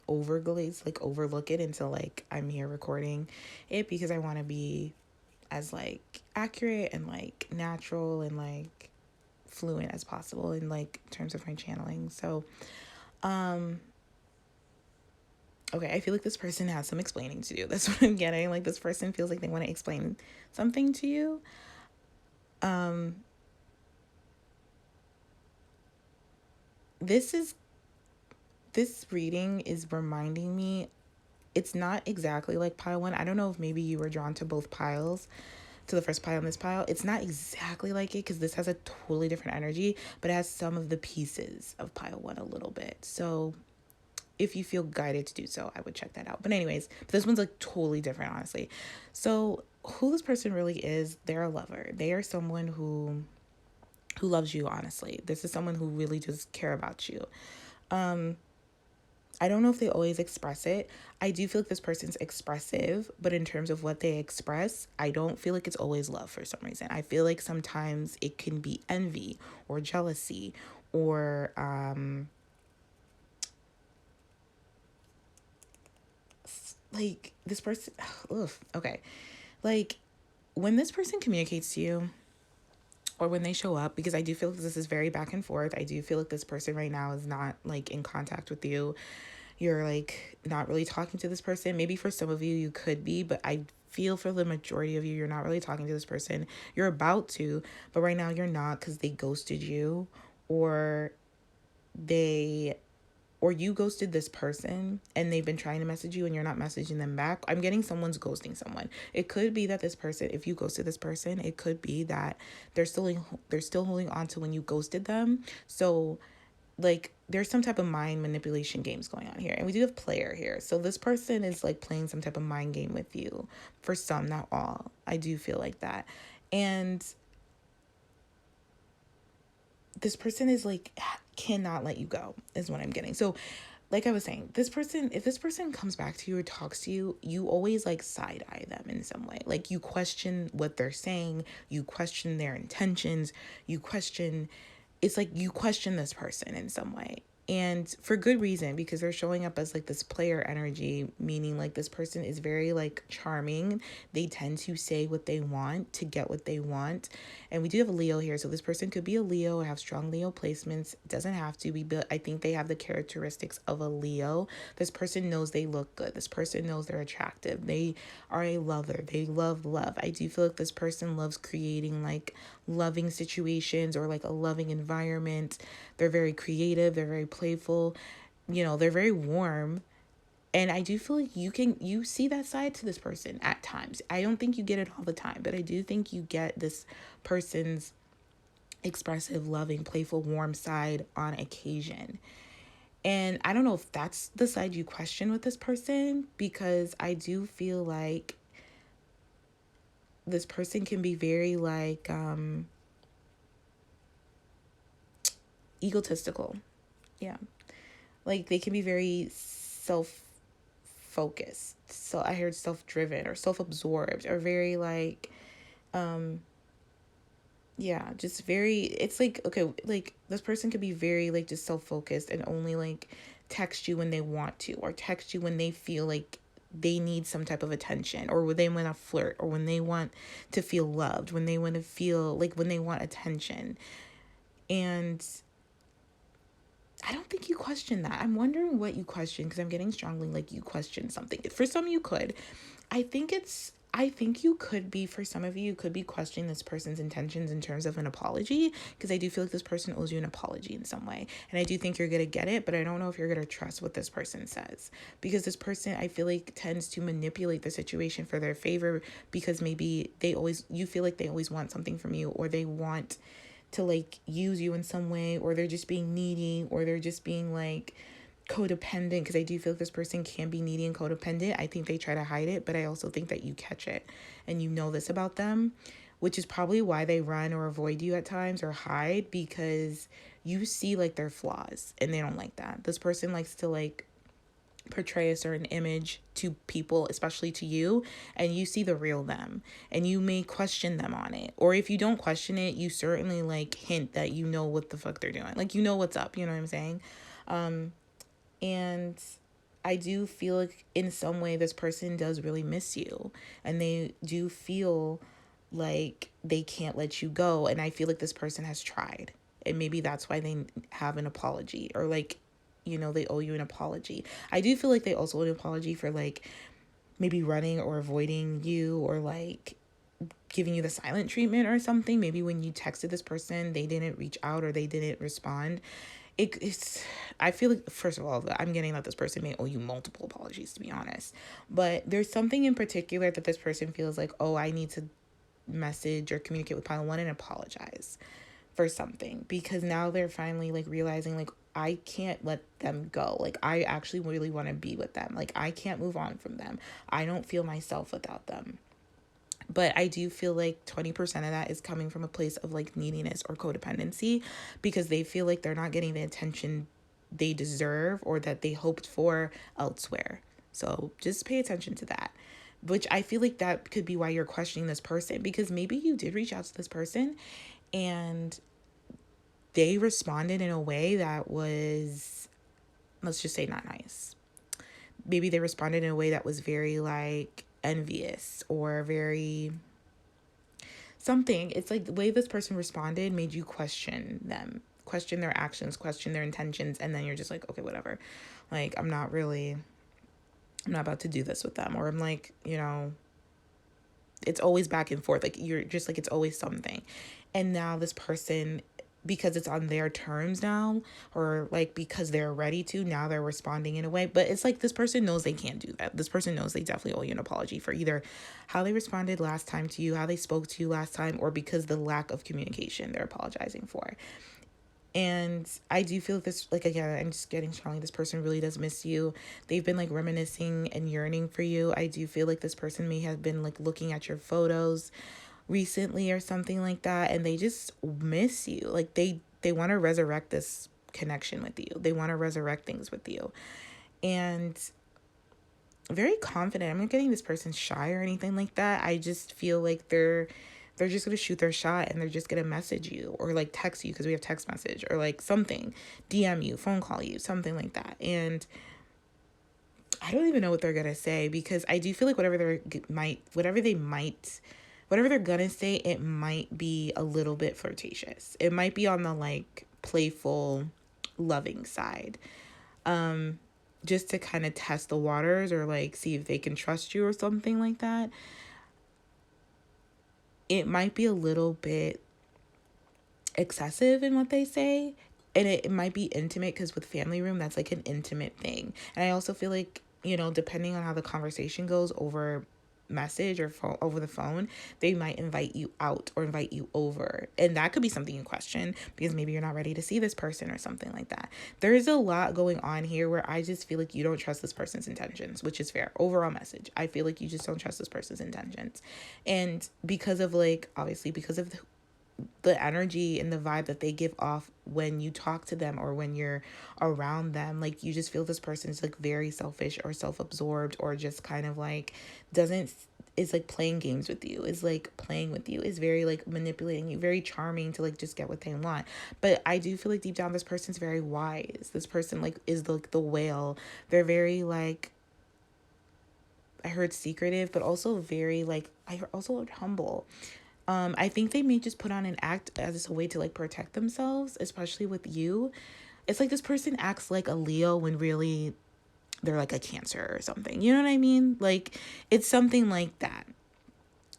overglaze, like overlook it until like I'm here recording it, because I want to be as like accurate and like natural and like fluent as possible in like terms of my channeling. So okay, I feel like this person has some explaining to do. That's what I'm getting. Like this person feels like they want to explain something to you. This reading is reminding me, it's not exactly like pile one. I don't know if maybe you were drawn to both piles, to the first pile and this pile. It's not exactly like it, because this has a totally different energy, but it has some of the pieces of pile one a little bit. So if you feel guided to do so, I would check that out. But anyways, this one's like totally different, honestly. So who this person really is, they're a lover. They are someone who loves you, honestly. This is someone who really just care about you. I don't know if they always express it. I do feel like this person's expressive, but in terms of what they express, I don't feel like it's always love for some reason. I feel like sometimes it can be envy or jealousy or like this person, ugh, okay. Like when this person communicates to you, or when they show up, because I do feel like this is very back and forth. I do feel like this person right now is not like in contact with you. You're like not really talking to this person. Maybe for some of you, you could be, but I feel for the majority of you, you're not really talking to this person. You're about to, but right now you're not, because they ghosted you, or they or you ghosted this person and they've been trying to message you and you're not messaging them back. I'm getting someone's ghosting someone. It could be that this person, if you ghosted this person, it could be that they're still holding on to when you ghosted them. So like there's some type of mind manipulation games going on here. And we do have player here. So this person is like playing some type of mind game with you. For some, not all. I do feel like that. And this person is like cannot let you go, is what I'm getting. So like I was saying, this person, if this person comes back to you or talks to you, you always like side eye them in some way. Like you question what they're saying, you question their intentions, it's like you question this person in some way. And for good reason, because they're showing up as like this player energy, meaning like this person is very like charming. They tend to say what they want to get what they want. And we do have a Leo here. So this person could be a Leo or have strong Leo placements. It doesn't have to be, but I think they have the characteristics of a Leo. This person knows they look good. This person knows they're attractive. They are a lover. They love love. I do feel like this person loves creating like loving situations or like a loving environment. They're very creative, they're very playful, they're very warm. And I do feel like you see that side to this person at times. I don't think you get it all the time, but I do think you get this person's expressive, loving, playful, warm side on occasion. And I don't know if that's the side you question with this person, because I do feel like this person can be very like egotistical. Yeah. Like they can be very self-focused. So I heard self-driven or self-absorbed, or very like yeah, just very, it's like, okay, like this person could be very like just self-focused and only like text you when they want to, or text you when they feel like they need some type of attention, or when they want to flirt, or when they want to feel loved, when they want to feel like, when they want attention. And I don't think you question that. I'm wondering what you question, because I'm getting strongly like you question something. For some you could. I think you could be, for some of you could be questioning this person's intentions in terms of an apology, because I do feel like this person owes you an apology in some way. And I do think you're going to get it, but I don't know if you're going to trust what this person says, because this person, I feel like, tends to manipulate the situation for their favor, because maybe you feel like they always want something from you, or they want to like use you in some way, or they're just being needy, or they're just being like codependent, because I do feel like this person can be needy and codependent. I think they try to hide it, but I also think that you catch it and you know this about them. which is probably why they run or avoid you at times or hide, because you see like their flaws and they don't like that. This person likes to like portray a certain image to people, especially to you, and you see the real them, and you may question them on it. Or if you don't question it, you certainly like hint that you know what the fuck they're doing. Like, you know what's up, you know what I'm saying? And I do feel like in some way this person does really miss you, and they do feel like they can't let you go. And I feel like this person has tried, and maybe that's why they have an apology, or like, you know, they owe you an apology. I do feel like they also owe an apology for like maybe running or avoiding you, or like giving you the silent treatment or something. Maybe when you texted this person, they didn't reach out or they didn't respond. It's, I feel like, first of all, I'm getting that this person may owe you multiple apologies, to be honest. But there's something in particular that this person feels like, oh, I need to message or communicate with pile one and apologize for something, because now they're finally like realizing like, I can't let them go. Like, I actually really want to be with them. Like, I can't move on from them. I don't feel myself without them. But I do feel like 20% of that is coming from a place of like neediness or codependency, because they feel like they're not getting the attention they deserve or that they hoped for elsewhere. So just pay attention to that. Which I feel like that could be why you're questioning this person, because maybe you did reach out to this person and they responded in a way that was, let's just say, not nice. Maybe they responded in a way that was very like envious or very something. It's like the way this person responded made you question them, question their actions, question their intentions, and then you're just like, okay, whatever. Like, I'm not about to do this with them. Or I'm like, you know, it's always back and forth. Like, you're just like, it's always something. And now this person, because it's on their terms now, or like because they're ready to, now they're responding in a way. But it's like this person knows they can't do that. This person knows they definitely owe you an apology for either how they responded last time to you, how they spoke to you last time, or because the lack of communication they're apologizing for. And I do feel this, like, again, I'm just getting strongly, this person really does miss you. They've been like reminiscing and yearning for you. I do feel like this person may have been like looking at your photos recently or something like that, and they just miss you. Like, they want to resurrect this connection with you. They want to resurrect things with you. And very confident. I'm not getting this person shy or anything like that. I just feel like they're just going to shoot their shot, and they're just going to message you or like text you, because we have text message, or like something, DM you, phone call you, something like that. And I don't even know what they're going to say, because I do feel like whatever they're going to say, it might be a little bit flirtatious. It might be on the like playful, loving side. Just to kind of test the waters, or like see if they can trust you or something like that. It might be a little bit excessive in what they say. And it might be intimate, because with family room, that's like an intimate thing. And I also feel like, you know, depending on how the conversation goes over message or over the phone, they might invite you out or invite you over, and that could be something you question, because maybe you're not ready to see this person or something like that. There's a lot going on here where I just feel like you don't trust this person's intentions, which is fair. Overall message, I feel like you just don't trust this person's intentions, and because of like, obviously because of the energy and the vibe that they give off when you talk to them or when you're around them, like you just feel this person is like very selfish or self-absorbed, or just kind of like is like playing games with you, is like playing with you, is very like manipulating you, very charming to like just get what they want. But I do feel like deep down this person's very wise. This person like is like the whale. They're very like, I heard secretive, but also very like, I also heard humble. I think they may just put on an act as a way to like protect themselves, especially with you. It's like this person acts like a Leo when really they're like a Cancer or something. You know what I mean? Like, it's something like that.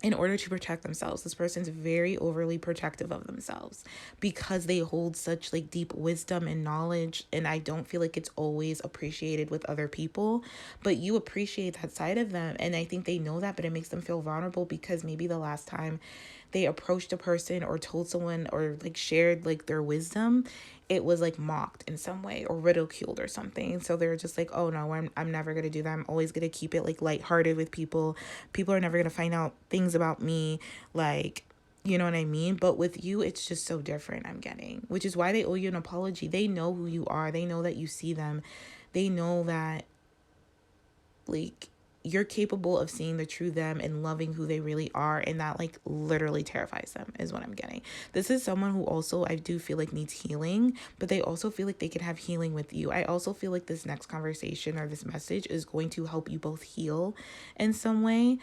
In order to protect themselves, this person's very overly protective of themselves, because they hold such like deep wisdom and knowledge, and I don't feel like it's always appreciated with other people, but you appreciate that side of them, and I think they know that, but it makes them feel vulnerable, because maybe the last time they approached a person or told someone or like shared like their wisdom, it was like mocked in some way or ridiculed or something. So they're just like, oh no, I'm never going to do that. I'm always going to keep it like lighthearted with people. People are never going to find out things about me. Like, You know what I mean? But with you, it's just so different, I'm getting, which is why they owe you an apology. They know who you are. They know that you see them. They know that, like, you're capable of seeing the true them and loving who they really are, and that like literally terrifies them is what I'm getting. This is someone who also I do feel like needs healing, but they also feel like they can have healing with you. I also feel like this next conversation or this message is going to help you both heal in some way.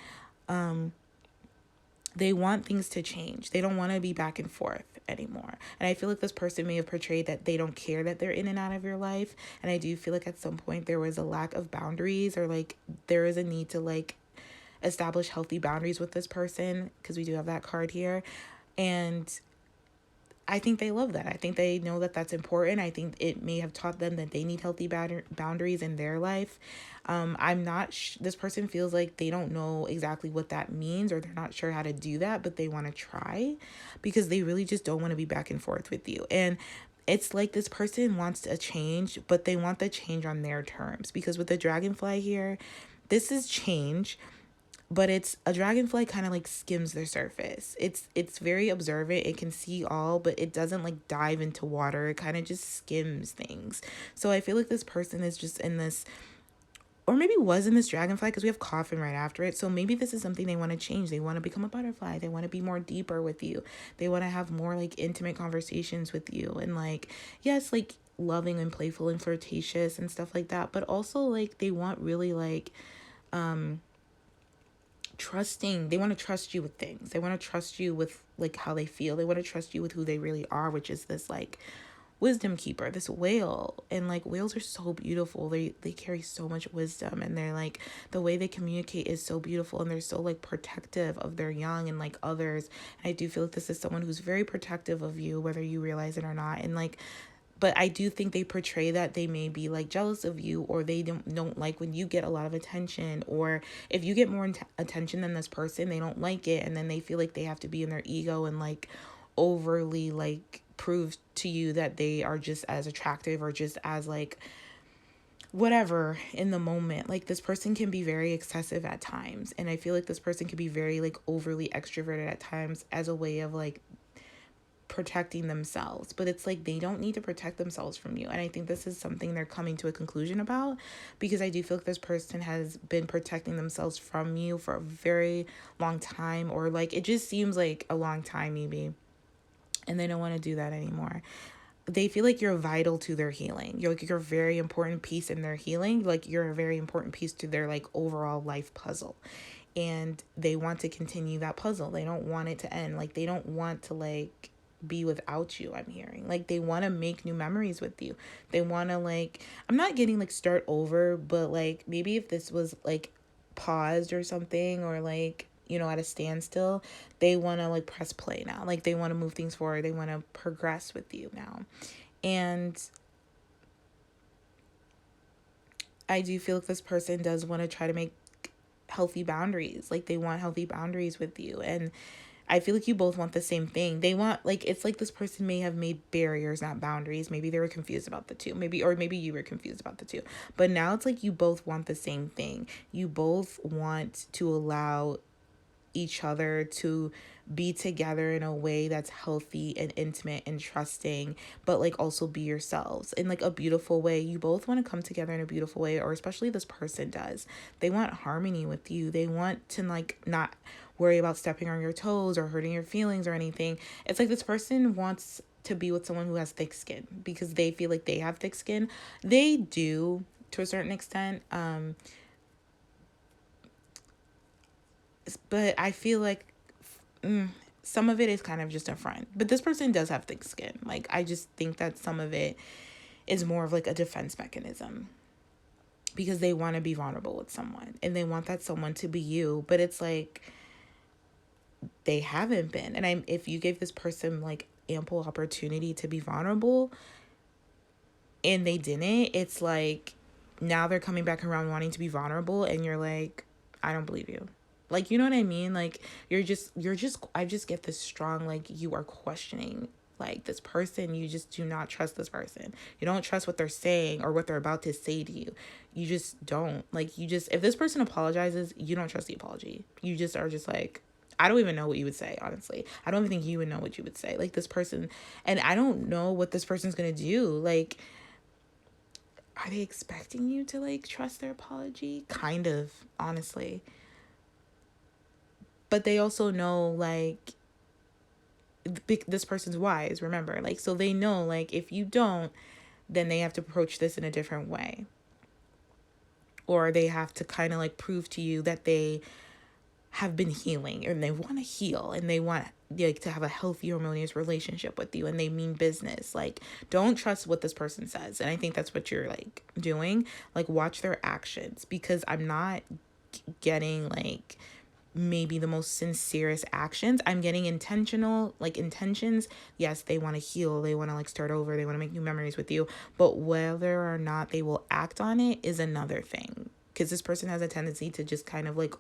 They want things to change. They don't want to be back and forth anymore. And I feel like this person may have portrayed that they don't care that they're in and out of your life. And I do feel like at some point there was a lack of boundaries, or like there is a need to like establish healthy boundaries with this person, because we do have that card here. And I think they love that. I think they know that that's important. I think it may have taught them that they need healthy boundaries in their life. I'm not, this person feels like they don't know exactly what that means, or they're not sure how to do that, but they want to try because they really just don't want to be back and forth with you. And it's like this person wants a change, but they want the change on their terms, because with the dragonfly here, this is change, but it's a dragonfly kind of like skims the surface. It's very observant. It can see all, but it doesn't like dive into water. It kind of just skims things. So I feel like this person is just in this, or maybe was in this dragonfly, because we have coffin right after it. So maybe this is something they want to change. They want to become a butterfly. They want to be more deeper with you. They want to have more like intimate conversations with you, and like, yes, like loving and playful and flirtatious and stuff like that, but also like they want really like trusting. They want to trust you with things. They want to trust you with like how they feel. They want to trust you with who they really are, which is this like wisdom keeper, this whale. And like whales are so beautiful. They carry so much wisdom, and they're like, the way they communicate is so beautiful, and they're so like protective of their young and like others. And I do feel like this is someone who's very protective of you, whether you realize it or not. And like, but I do think they portray that they may be like jealous of you, or they don't like when you get a lot of attention, or if you get more attention than this person, they don't like it, and then they feel like they have to be in their ego and like overly like prove to you that they are just as attractive or just as like whatever in the moment. Like this person can be very excessive at times, and I feel like this person can be very like overly extroverted at times as a way of like protecting themselves. But it's like they don't need to protect themselves from you. And I think this is something they're coming to a conclusion about, because I do feel like this person has been protecting themselves from you for a very long time, or like it just seems like a long time maybe, and they don't want to do that anymore. They feel like you're vital to their healing. You're like, you're a very important piece in their healing. Like you're a very important piece to their like overall life puzzle, and they want to continue that puzzle. They don't want it to end. Like they don't want to like be without you. I'm hearing like they want to make new memories with you. They want to like, I'm not getting like start over, but like maybe if this was like paused or something, or like, you know, at a standstill, they want to like press play now. Like they want to move things forward. They want to progress with you now. And I do feel like this person does want to try to make healthy boundaries. Like they want healthy boundaries with you. And I feel like you both want the same thing. They want, like, it's like this person may have made barriers, not boundaries. Maybe they were confused about the two. Maybe, or maybe you were confused about the two. But now it's like you both want the same thing. You both want to allow each other to be together in a way that's healthy and intimate and trusting, but like also be yourselves in like a beautiful way. You both want to come together in a beautiful way, or especially this person does. They want harmony with you. They want to like not worry about stepping on your toes or hurting your feelings or anything. It's like this person wants to be with someone who has thick skin, because they feel like they have thick skin. They do to a certain extent. But I feel like some of it is kind of just a front. But this person does have thick skin. Like, I just think that some of it is more of like a defense mechanism, because they want to be vulnerable with someone and they want that someone to be you. But it's like they haven't been. And if you gave this person like ample opportunity to be vulnerable and they didn't, it's like now they're coming back around wanting to be vulnerable, and you're like, I don't believe you. Like, you know what I mean? Like, I just get this strong, like, you are questioning, like, this person. You just do not trust this person. You don't trust what they're saying or what they're about to say to you. You just don't. Like, if this person apologizes, you don't trust the apology. You just are just like, I don't even know what you would say, honestly. I don't even think you would know what you would say. Like, this person, and I don't know what this person's gonna do. Like, are they expecting you to, like, trust their apology? Kind of, honestly. But they also know, like, this person's wise, remember. Like, so they know, like, if you don't, then they have to approach this in a different way. Or they have to kind of, like, prove to you that they have been healing and they want to heal and they want, like, to have a healthy, harmonious relationship with you, and they mean business. Like, don't trust what this person says. And I think that's what you're, like, doing. Like, watch their actions, because I'm not getting, like, maybe the most sincerest actions. I'm getting intentional, like, intentions. Yes, they want to heal, they want to, like, start over, they want to make new memories with you, but whether or not they will act on it is another thing. Because this person has a tendency to just kind of, like,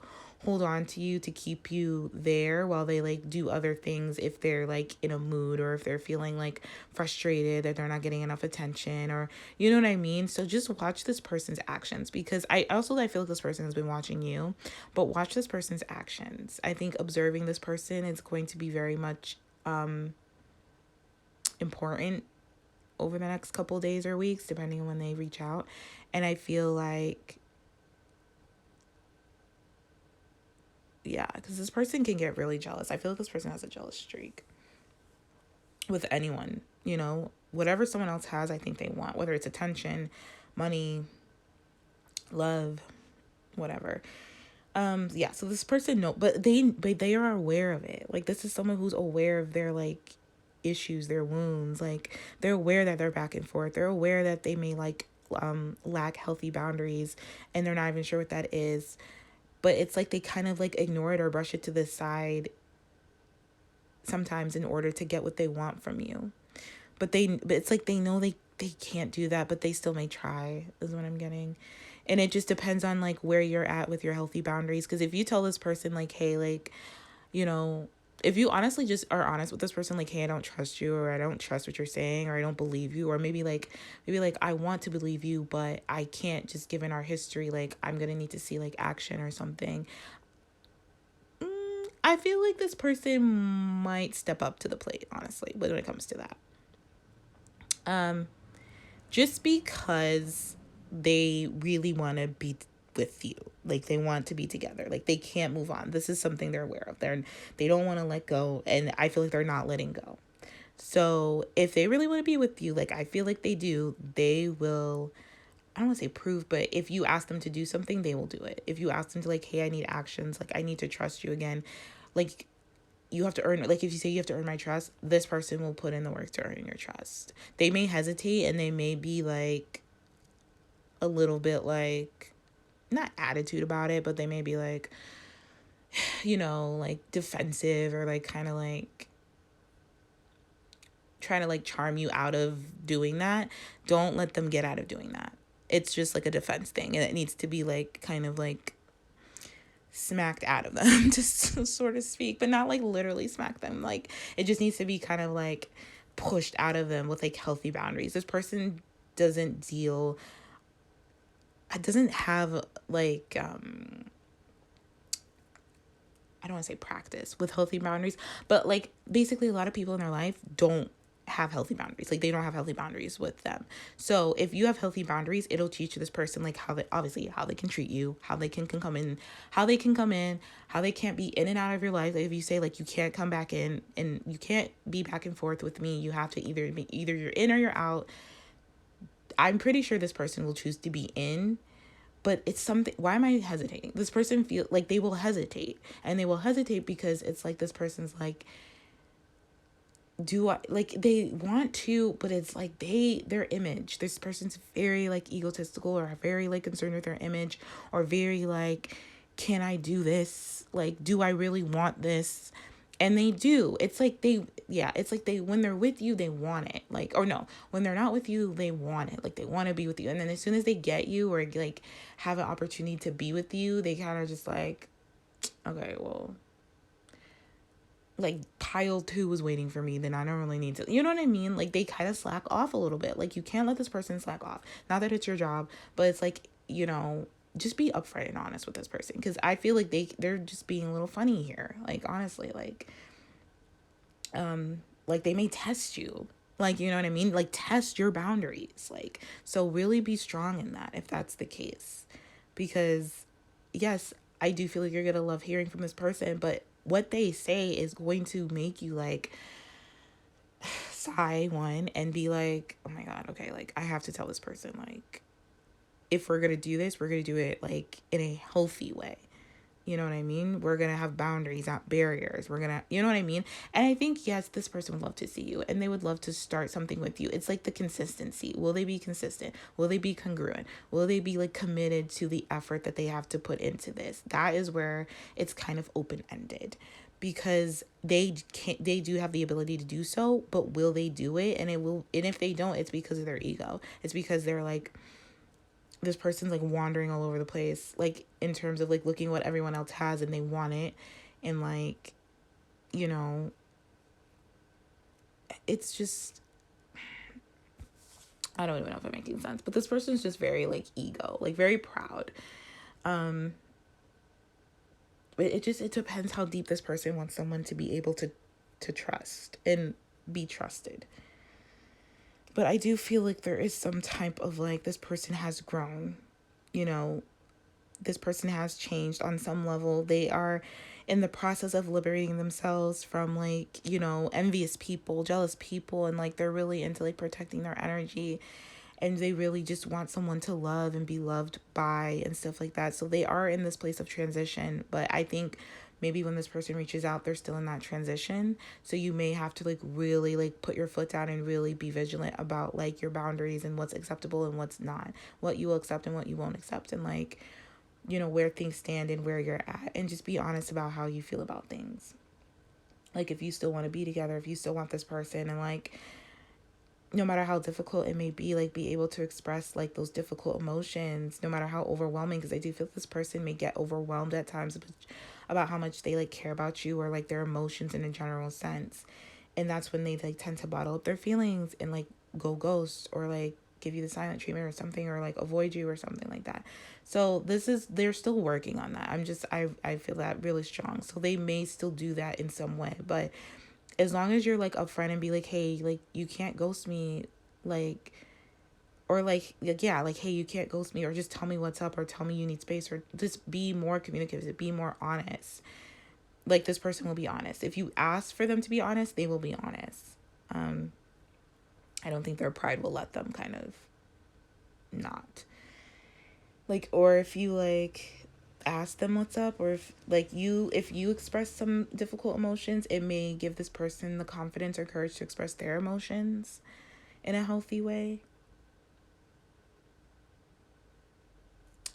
hold on to you to keep you there while they, like, do other things if they're, like, in a mood, or if they're feeling, like, frustrated that they're not getting enough attention, or you know what I mean. So just watch this person's actions, because I feel like this person has been watching you, but watch this person's actions. I think observing this person is going to be very much important over the next couple days or weeks, depending on when they reach out. And I feel like, yeah, because this person can get really jealous. I feel like this person has a jealous streak with anyone, you know, whatever someone else has, I think they want, whether it's attention, money, love, whatever. Yeah, so this person, no, but they are aware of it. Like, this is someone who's aware of their, like, issues, their wounds. Like, they're aware that they're back and forth. They're aware that they may, like, lack healthy boundaries, and they're not even sure what that is. But it's like they kind of, like, ignore it or brush it to the side sometimes in order to get what they want from you. But it's like they know they can't do that, but they still may try, is what I'm getting. And it just depends on, like, where you're at with your healthy boundaries. Because if you tell this person, like, hey, like, you know, if you honestly just are honest with this person, like, hey, I don't trust you, or I don't trust what you're saying, or I don't believe you, or maybe like I want to believe you, but I can't, just given our history, like, I'm gonna need to see, like, action or something. I feel like this person might step up to the plate, honestly, when it comes to that. Just because they really want to be with you, like, they want to be together, like, they can't move on. This is something they're aware of. They don't want to let go, and I feel like they're not letting go. So if they really want to be with you, like, I feel like they do, they will, I don't want to say prove, but if you ask them to do something, they will do it. If you ask them to, like, hey, I need actions, like, I need to trust you again, like, you have to earn, like, if you say you have to earn my trust, this person will put in the work to earn your trust. They may hesitate, and they may be, like, a little bit, like, not attitude about it, but they may be, like, you know, like, defensive, or, like, kind of, like, trying to, like, charm you out of doing that. Don't let them get out of doing that. It's just, like, a defense thing, and it needs to be, like, kind of, like, smacked out of them, just so to speak, but not, like, literally smack them. Like, it just needs to be kind of, like, pushed out of them with, like, healthy boundaries. This person doesn't have, like, I don't want to say practice with healthy boundaries, but, like, basically a lot of people in their life don't have healthy boundaries. Like, they don't have healthy boundaries with them. So if you have healthy boundaries, it'll teach this person, like, how they can treat you, how they can come in, how they can't be in and out of your life. Like, if you say, like, you can't come back in, and you can't be back and forth with me, you have to either you're in or you're out. I'm pretty sure this person will choose to be in, but it's something, why am I hesitating? This person feel like they will hesitate, and they will hesitate because it's like, this person's like, do I, like, they want to, but it's like their image, this person's very, like, egotistical, or very, like, concerned with their image, or very, like, can I do this? Like, do I really want this? And they do. It's like when they're with you, they want it. Like, or no, when they're not with you, they want it. Like, they want to be with you. And then as soon as they get you, or, like, have an opportunity to be with you, they kind of just, like, okay, well, like, pile 2 was waiting for me, then I don't really need to, you know what I mean? Like, they kind of slack off a little bit. Like, you can't let this person slack off. Not that it's your job, but it's like, you know, just be upfront and honest with this person, because I feel like they're just being a little funny here. Like, honestly, like they may test you. Like, you know what I mean? Like, test your boundaries. Like, so really be strong in that if that's the case. Because yes, I do feel like you're going to love hearing from this person, but what they say is going to make you like sigh one and be like, "Oh my god, okay, like I have to tell this person, like, if we're going to do this, we're going to do it like in a healthy way." You know what I mean? We're going to have boundaries, not barriers. We're going to, you know what I mean? And I think, yes, this person would love to see you and they would love to start something with you. It's like the consistency. Will they be consistent? Will they be congruent? Will they be like committed to the effort that they have to put into this? That is where it's kind of open ended, because they do have the ability to do so, but will they do it? And if they don't, it's because of their ego. It's because they're like, this person's like wandering all over the place, like in terms of like looking what everyone else has and they want it. And like, you know, it's just, I don't even know if I'm making sense, but this person's just very like ego, like very proud. Um, but it depends how deep this person wants someone to be able to trust and be trusted. But I do feel like there is some type of like, this person has grown, you know, this person has changed on some level. They are in the process of liberating themselves from like, you know, envious people, jealous people, and like they're really into like protecting their energy, and they really just want someone to love and be loved by and stuff like that. So they are in this place of transition, but I think maybe when this person reaches out, they're still in that transition. So you may have to like really like put your foot down and really be vigilant about like your boundaries and what's acceptable and what's not, what you will accept and what you won't accept, and like, you know, where things stand and where you're at, and just be honest about how you feel about things. Like, if you still want to be together, if you still want this person, and like, no matter how difficult it may be, like be able to express like those difficult emotions, no matter how overwhelming, because I do feel this person may get overwhelmed at times about how much they like care about you, or like their emotions in a general sense. And that's when they like tend to bottle up their feelings and like go ghost, or like give you the silent treatment or something, or like avoid you or something like that. So they're still working on that. I feel that really strong. So they may still do that in some way, but as long as you're like upfront and be like, hey, like you can't ghost me, like, or like yeah, like, hey, you can't ghost me, or just tell me what's up, or tell me you need space, or just be more communicative, be more honest. Like, this person will be honest. If you ask for them to be honest, they will be honest. um I don't think their pride will let them kind of not, like, or if you like ask them what's up, or if you express some difficult emotions, it may give this person the confidence or courage to express their emotions in a healthy way.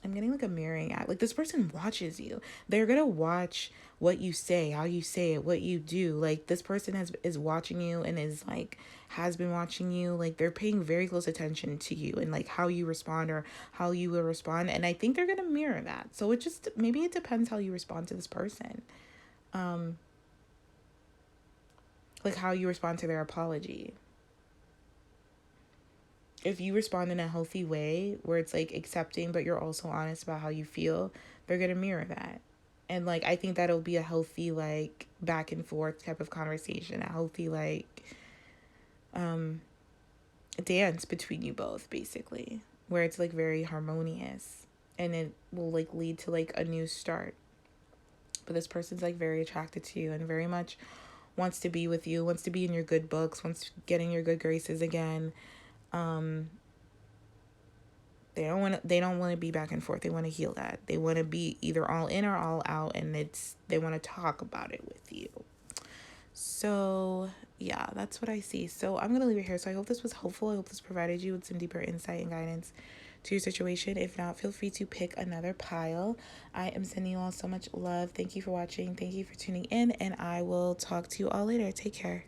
I'm getting like a mirroring act. Like, this person watches you. They're gonna watch what you say, how you say it, what you do. Like, this person is watching you, and is like has been watching you. Like, they're paying very close attention to you and like how you respond or how you will respond. And I think they're gonna mirror that. So it just, maybe it depends how you respond to this person. Um, like how you respond to their apology. If you respond in a healthy way where it's like accepting, but you're also honest about how you feel, they're gonna mirror that. And like, I think that'll be a healthy like back and forth type of conversation, a healthy like dance between you both, basically, where it's like very harmonious, and it will like lead to like a new start. But this person's like very attracted to you and very much wants to be with you, wants to be in your good books, wants to get in your good graces again. um they don't want to be back and forth. They want to heal that. They want to be either all in or all out, and they want to talk about it with you. So yeah, that's what I see. So I'm gonna leave it here. So I hope this was helpful. I hope this provided you with some deeper insight and guidance to your situation. If not, feel free to pick another pile. I am sending you all so much love. Thank you for watching. Thank you for tuning in, and I will talk to you all later. Take care.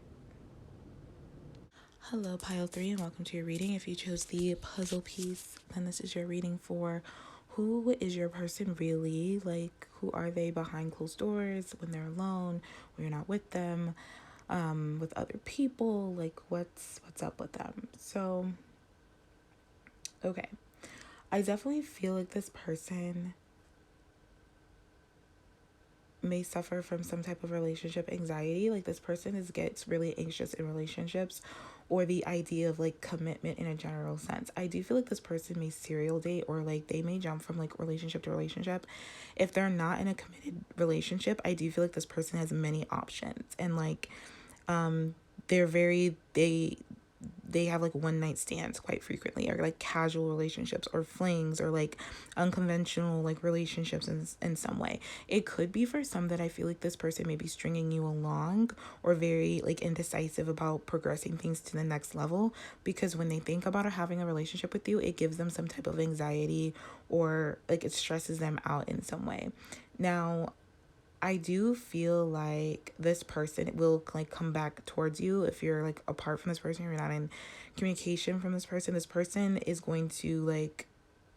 Hello, pile 3, and welcome to your reading. If you chose the puzzle piece, then this is your reading for who is your person really? Like, who are they behind closed doors, when they're alone, when you're not with them, with other people? Like, what's up with them? So, okay. I definitely feel like this person may suffer from some type of relationship anxiety. Like this person gets really anxious in relationships or the idea of like commitment in a general sense. I do feel like this person may serial date or like they may jump from like relationship to relationship. If they're not in a committed relationship, I do feel like this person has many options and like they're very they have like one night stands quite frequently or like casual relationships or flings or like unconventional like relationships in some way. It could be for some that I feel like this person may be stringing you along or very like indecisive about progressing things to the next level because when they think about having a relationship with you, it gives them some type of anxiety or like it stresses them out in some way. Now, I do feel like this person will like come back towards you if you're like apart from this person, you're not in communication from this person. This person is going to like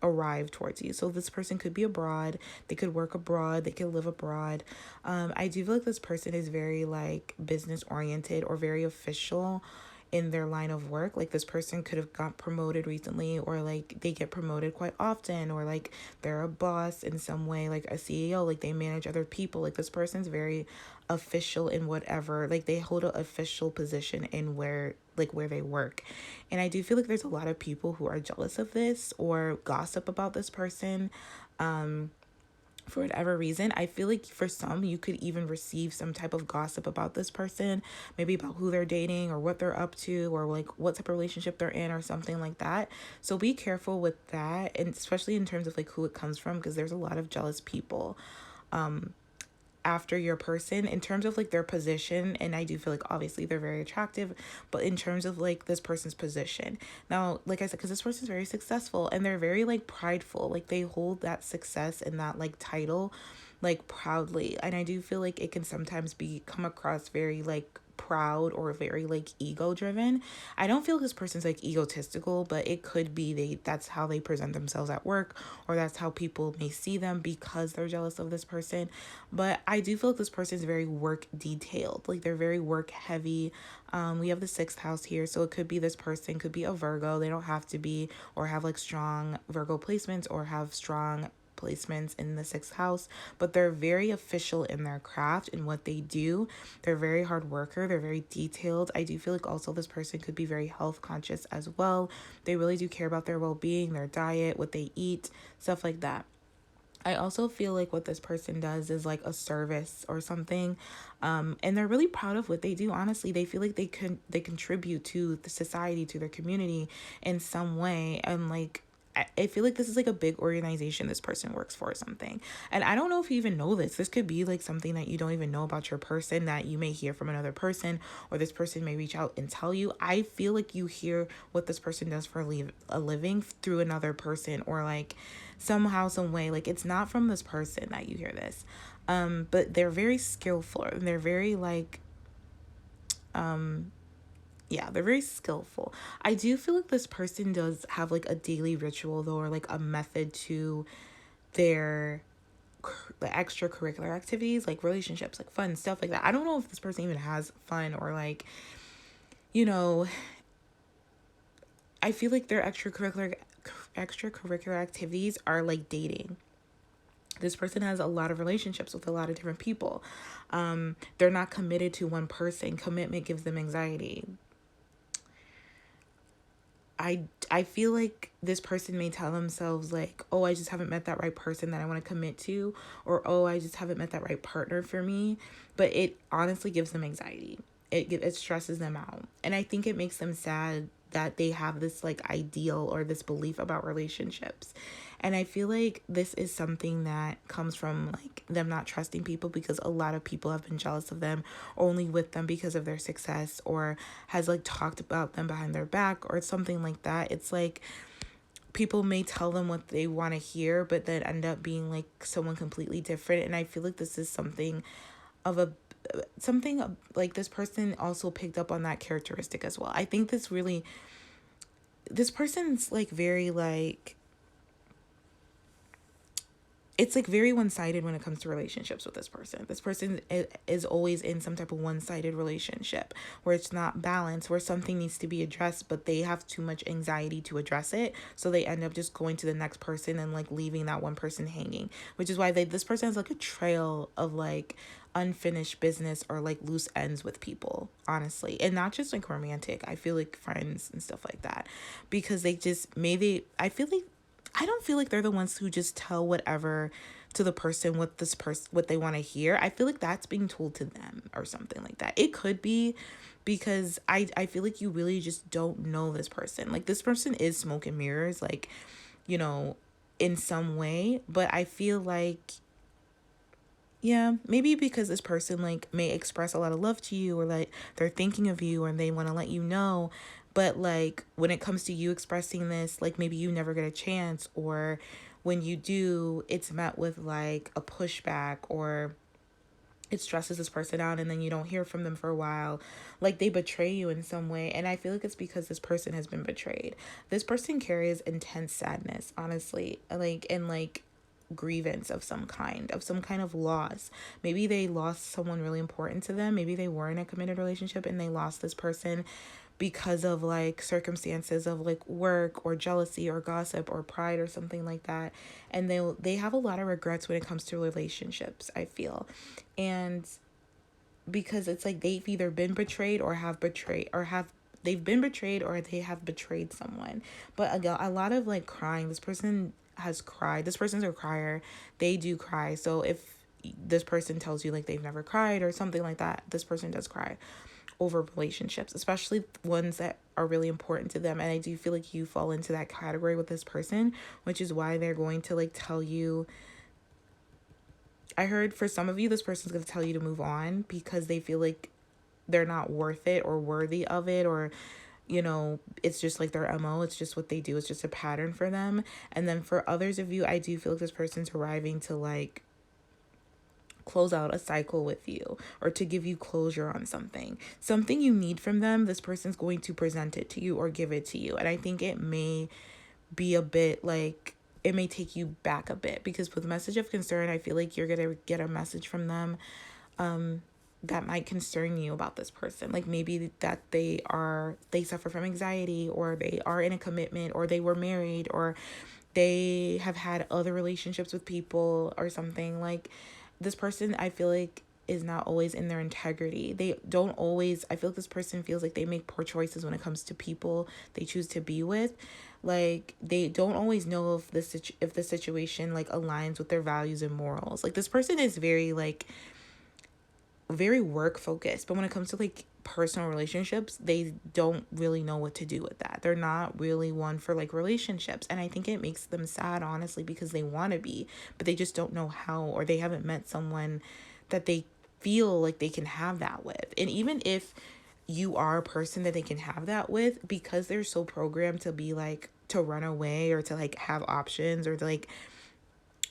arrive towards you. So this person could be abroad, they could work abroad, they could live abroad. I do feel like this person is very like business oriented or very official in their line of work. Like this person could have got promoted recently or like they get promoted quite often or like they're a boss in some way, like a CEO, like they manage other people. Like this person's very official in whatever, like they hold an official position in where they work. And I do feel like there's a lot of people who are jealous of this or gossip about this person for whatever reason. I feel like for some, you could even receive some type of gossip about this person, maybe about who they're dating or what they're up to or like what type of relationship they're in or something like that. So be careful with that, and especially in terms of like who it comes from, because there's a lot of jealous people after your person in terms of like their position. And I do feel like obviously they're very attractive, but in terms of like this person's position now, like I said, because this person's very successful and they're very like prideful, like they hold that success and that like title like proudly. And I do feel like it can sometimes be come across very like proud or very like ego driven. I don't feel this person's like egotistical, but it could be that's how they present themselves at work or that's how people may see them because they're jealous of this person. But I do feel like this person is very work detailed. Like they're very work heavy. We have the sixth house here, so it could be this person could be a Virgo. They don't have to be or have like strong Virgo placements or have strong placements in the sixth house, but they're very official in their craft and what they do. They're very hard worker, they're very detailed. I do feel like also this person could be very health conscious as well. They really do care about their well-being, their diet, what they eat, stuff like that. I also feel like what this person does is like a service or something. And they're really proud of what they do. Honestly, they feel like they contribute to the society, to their community in some way. And like I feel like this is like a big organization this person works for or something. And I don't know if you even know this. This could be like something that you don't even know about your person that you may hear from another person, or this person may reach out and tell you. I feel like you hear what this person does for a living through another person, or like somehow, some way. Like it's not from this person that you hear this. But they're very skillful and they're very like yeah, they're very skillful. I do feel like this person does have like a daily ritual though, or like a method to their the extracurricular activities, like relationships, like fun stuff like that. I don't know if this person even has fun or like, you know, I feel like their extracurricular activities are like dating. This person has a lot of relationships with a lot of different people. They're not committed to one person. Commitment gives them anxiety. I feel like this person may tell themselves like, oh, I just haven't met that right person that I want to commit to, or oh, I just haven't met that right partner for me. But it honestly gives them anxiety. It stresses them out. And I think it makes them sad that they have this like ideal or this belief about relationships. And I feel like this is something that comes from like them not trusting people, because a lot of people have been jealous of them, only with them because of their success, or has like talked about them behind their back or something like that. It's like people may tell them what they want to hear, but then end up being like someone completely different. And I feel like this is something of a something like this person also picked up on that characteristic as well. I think this person's like very like it's like very one-sided when it comes to relationships with this person. This person is always in some type of one-sided relationship where it's not balanced, where something needs to be addressed, but they have too much anxiety to address it. So they end up just going to the next person and like leaving that one person hanging, which is why this person has like a trail of like unfinished business or like loose ends with people, honestly. And not just like romantic. I feel like friends and stuff like that, because they just maybe, I don't feel like they're the ones who just tell whatever to the person what they want to hear. I feel like that's being told to them or something like that. It could be because I feel like you really just don't know this person. Like this person is smoke and mirrors, like, you know, in some way, but I feel like, yeah, maybe because this person like may express a lot of love to you, or like they're thinking of you and they want to let you know, but like when it comes to you expressing this, like maybe you never get a chance, or when you do, it's met with like a pushback, or it stresses this person out and then you don't hear from them for a while. Like they betray you in some way, and I feel like it's because this person has been betrayed. This person carries intense sadness, honestly, like, and like grievance of some kind, of loss. Maybe they lost someone really important to them. Maybe they were in a committed relationship and they lost this person because of like circumstances of like work or jealousy or gossip or pride or something like that. And they have a lot of regrets when it comes to relationships, I feel. And because it's like they've either been betrayed or have betrayed, or have they've been betrayed or they have betrayed someone. But again, a lot of like crying. This person has cried. This person's a crier. They do cry. So if this person tells you like they've never cried or something like that, this person does cry over relationships, especially ones that are really important to them. And I do feel like you fall into that category with this person, which is why they're going to like tell you. I heard for some of you, this person's going to tell you to move on because they feel like they're not worth it or worthy of it, or, you know, it's just like their MO. It's just what they do. It's just a pattern for them. And then for others of you, I do feel like this person's arriving to like close out a cycle with you, or to give you closure on something you need from them. This person's going to present it to you or give it to you. And I think it may be a bit like, it may take you back a bit, because with message of concern, I feel like you're gonna get a message from them that might concern you about this person. Like maybe that they suffer from anxiety, or they are in a commitment, or they were married, or they have had other relationships with people or something. Like this person, I feel like, is not always in their integrity. They don't always, I feel like this person feels like they make poor choices when it comes to people they choose to be with. Like they don't always know if the situation like aligns with their values and morals. Like this person is very like very work focused, but when it comes to like personal relationships, they don't really know what to do with that. They're not really one for like relationships, and I think it makes them sad, honestly, because they want to be, but they just don't know how, or they haven't met someone that they feel like they can have that with. And even if you are a person that they can have that with, because they're so programmed to be like, to run away, or to like have options, or to like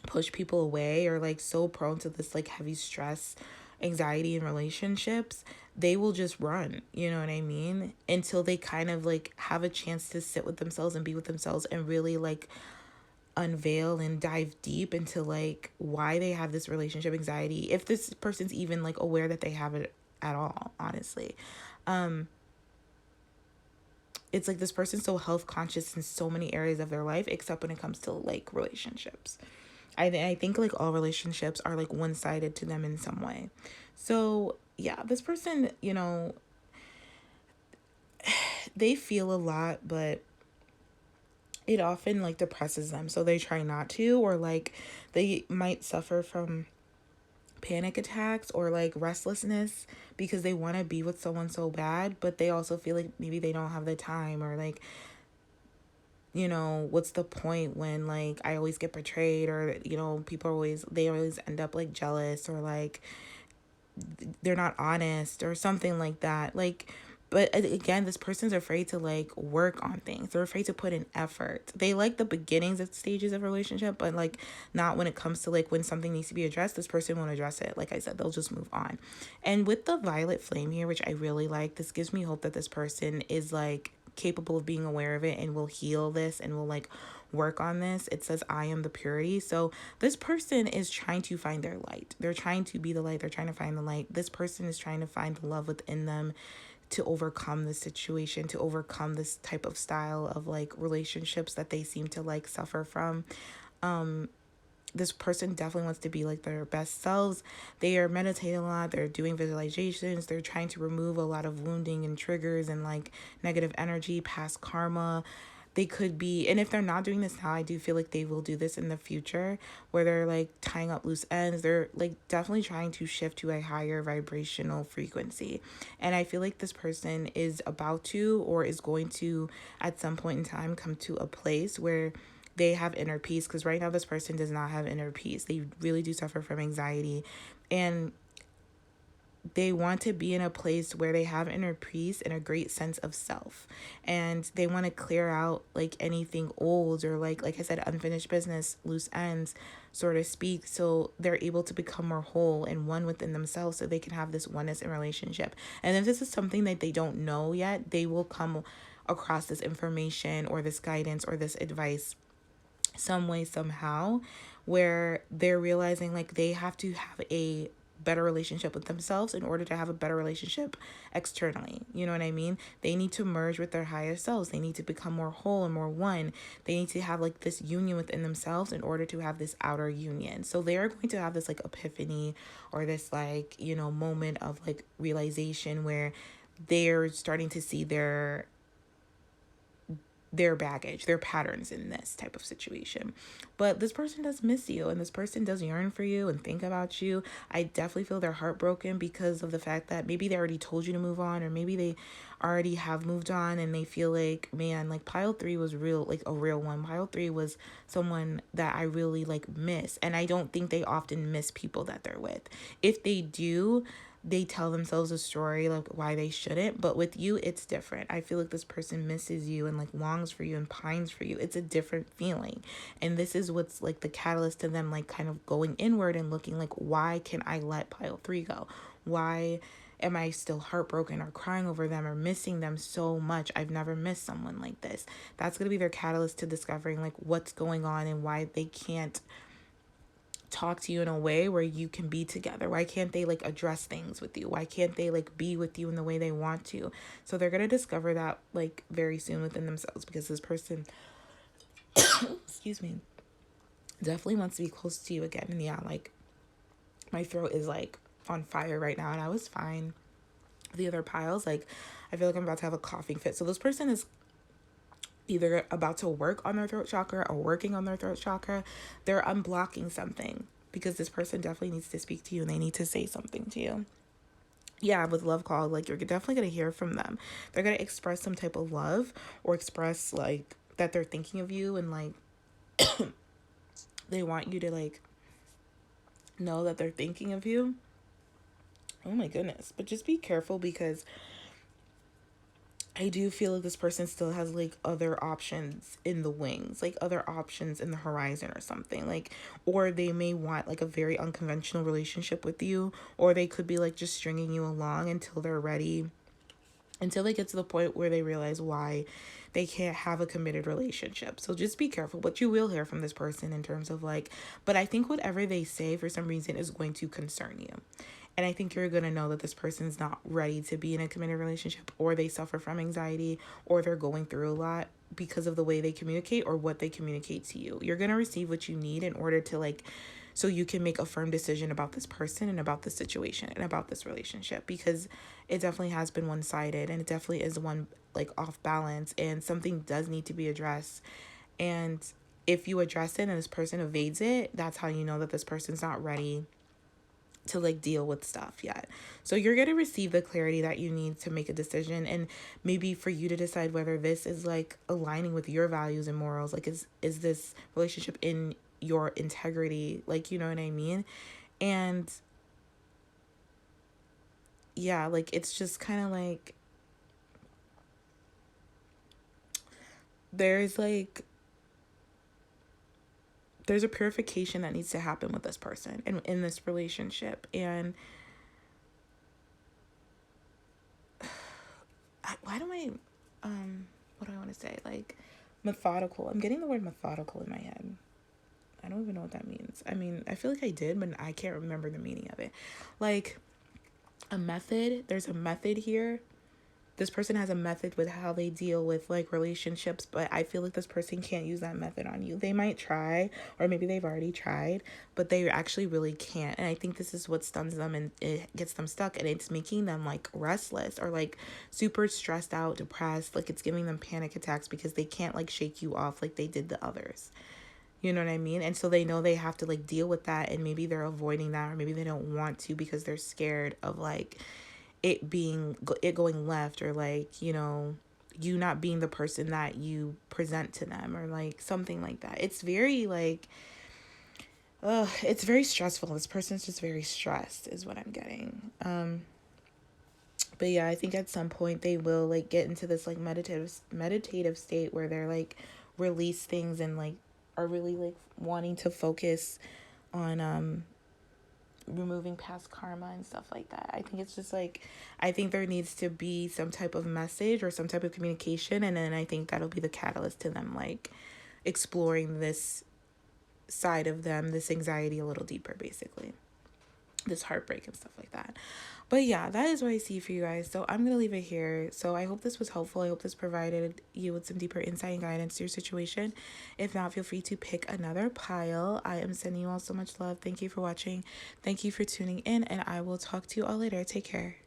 push people away, or like so prone to this like heavy stress, anxiety in relationships, they will just run, you know what I mean, until they kind of like have a chance to sit with themselves and be with themselves and really like unveil and dive deep into like why they have this relationship anxiety, if this person's even like aware that they have it at all, honestly. It's like this person's so health conscious in so many areas of their life, except when it comes to like relationships. I think like all relationships are like one-sided to them in some way. So yeah, this person, you know, they feel a lot, but it often like depresses them, so they try not to, or like they might suffer from panic attacks or like restlessness because they want to be with someone so bad, but they also feel like maybe they don't have the time, or like, you know, what's the point when like I always get betrayed, or, you know, they always end up like jealous, or like they're not honest or something like that. Like, but again, this person's afraid to like work on things. They're afraid to put in effort. They like the beginnings of stages of relationship, but like not when it comes to like when something needs to be addressed. This person won't address it. Like I said, they'll just move on. And with the violet flame here, which I really like, this gives me hope that this person is like capable of being aware of it and will heal this and will like work on this. It says, I am the purity. So this person is trying to find their light. They're trying to be the light. They're trying to find the light. This person is trying to find the love within them to overcome the situation, to overcome this type of style of like relationships that they seem to like suffer from. This person definitely wants to be like their best selves. They are meditating a lot. They're doing visualizations. They're trying to remove a lot of wounding and triggers and like negative energy, past karma. They could be, and if they're not doing this now, I do feel like they will do this in the future where they're like tying up loose ends. They're like definitely trying to shift to a higher vibrational frequency. And I feel like this person is about to, or is going to at some point in time, come to a place where they have inner peace, because right now this person does not have inner peace. They really do suffer from anxiety, and they want to be in a place where they have inner peace and a great sense of self, and they want to clear out like anything old, or like I said, unfinished business, loose ends, so to speak, so they're able to become more whole and one within themselves, so they can have this oneness in relationship. And if this is something that they don't know yet, they will come across this information or this guidance or this advice some way, somehow, where they're realizing like they have to have a better relationship with themselves in order to have a better relationship externally. You know what I mean? They need to merge with their higher selves. They need to become more whole and more one. They need to have like this union within themselves in order to have this outer union. So they're going to have this like epiphany, or this like, you know, moment of like realization where they're starting to see their baggage, their patterns in this type of situation. But this person does miss you, and this person does yearn for you and think about you. I definitely feel they're heartbroken because of the fact that maybe they already told you to move on, or maybe they already have moved on, and they feel like, man, like pile 3 was real, like a real one. Pile 3 was someone that I really like miss, and I don't think they often miss people that they're with. If they do, they tell themselves a story like why they shouldn't. But with you, it's different. I feel like this person misses you and like longs for you and pines for you. It's a different feeling, and this is what's like the catalyst to them like kind of going inward and looking like, why can I let pile 3 go? Why am I still heartbroken or crying over them or missing them so much? I've never missed someone like this. That's going to be their catalyst to discovering like what's going on and why they can't talk to you in a way where you can be together. Why can't they like address things with you? Why can't they like be with you in the way they want to? So they're going to discover that like very soon within themselves, because this person excuse me, definitely wants to be close to you again. And yeah, like my throat is like on fire right now, and I was fine. The other piles, like I feel like I'm about to have a coughing fit. So this person is either about to work on their throat chakra or working on their throat chakra. They're unblocking something, because this person definitely needs to speak to you and they need to say something to you. Yeah, with love call, like you're definitely going to hear from them. They're going to express some type of love, or express like that they're thinking of you, and like they want you to like know that they're thinking of you. Oh my goodness. But just be careful, because I do feel like this person still has like other options in the wings, like other options in the horizon or something. Like, or they may want like a very unconventional relationship with you, or they could be like just stringing you along until they're ready, until they get to the point where they realize why they can't have a committed relationship. So just be careful. But you will hear from this person in terms of like, but I think whatever they say for some reason is going to concern you. And I think you're going to know that this person's not ready to be in a committed relationship, or they suffer from anxiety, or they're going through a lot because of the way they communicate or what they communicate to you. You're going to receive what you need in order to like, so you can make a firm decision about this person and about this situation and about this relationship, because it definitely has been one-sided, and it definitely is one like off balance, and something does need to be addressed. And if you address it and this person evades it, that's how you know that this person's not ready to like deal with stuff yet. So you're going to receive the clarity that you need to make a decision, and maybe for you to decide whether this is like aligning with your values and morals. Like is this relationship in your integrity? Like, you know what I mean? And yeah, like it's just kind of like there's like there's a purification that needs to happen with this person and in this relationship. And why do I what do I want to say? Like, Methodical. I'm getting the word methodical in my head. I don't even know what that means. I mean, I feel like I did, but I can't remember the meaning of it. Like a method, there's a method here. This person has a method with how they deal with like relationships, but I feel like this person can't use that method on you. They might try, or maybe they've already tried, but they actually really can't. And I think this is what stuns them and it gets them stuck, and it's making them like restless or like super stressed out, depressed. Like it's giving them panic attacks because they can't like shake you off like they did the others. You know what I mean? And so they know they have to like deal with that, and maybe they're avoiding that, or maybe they don't want to because they're scared of like it going left, or like, you know, you not being the person that you present to them, or like something like that. It's very like it's very stressful. This person's just very stressed is what I'm getting. But yeah, I think at some point they will like get into this like meditative state where they're like release things and like are really like wanting to focus on removing past karma and stuff like that. I think it's just like, I think there needs to be some type of message or some type of communication, and then I think that'll be the catalyst to them like exploring this side of them, this anxiety a little deeper, basically, this heartbreak and stuff like that. But yeah, that is what I see for you guys. So I'm going to leave it here. So I hope this was helpful. I hope this provided you with some deeper insight and guidance to your situation. If not, feel free to pick another pile. I am sending you all so much love. Thank you for watching. Thank you for tuning in, and I will talk to you all later. Take care.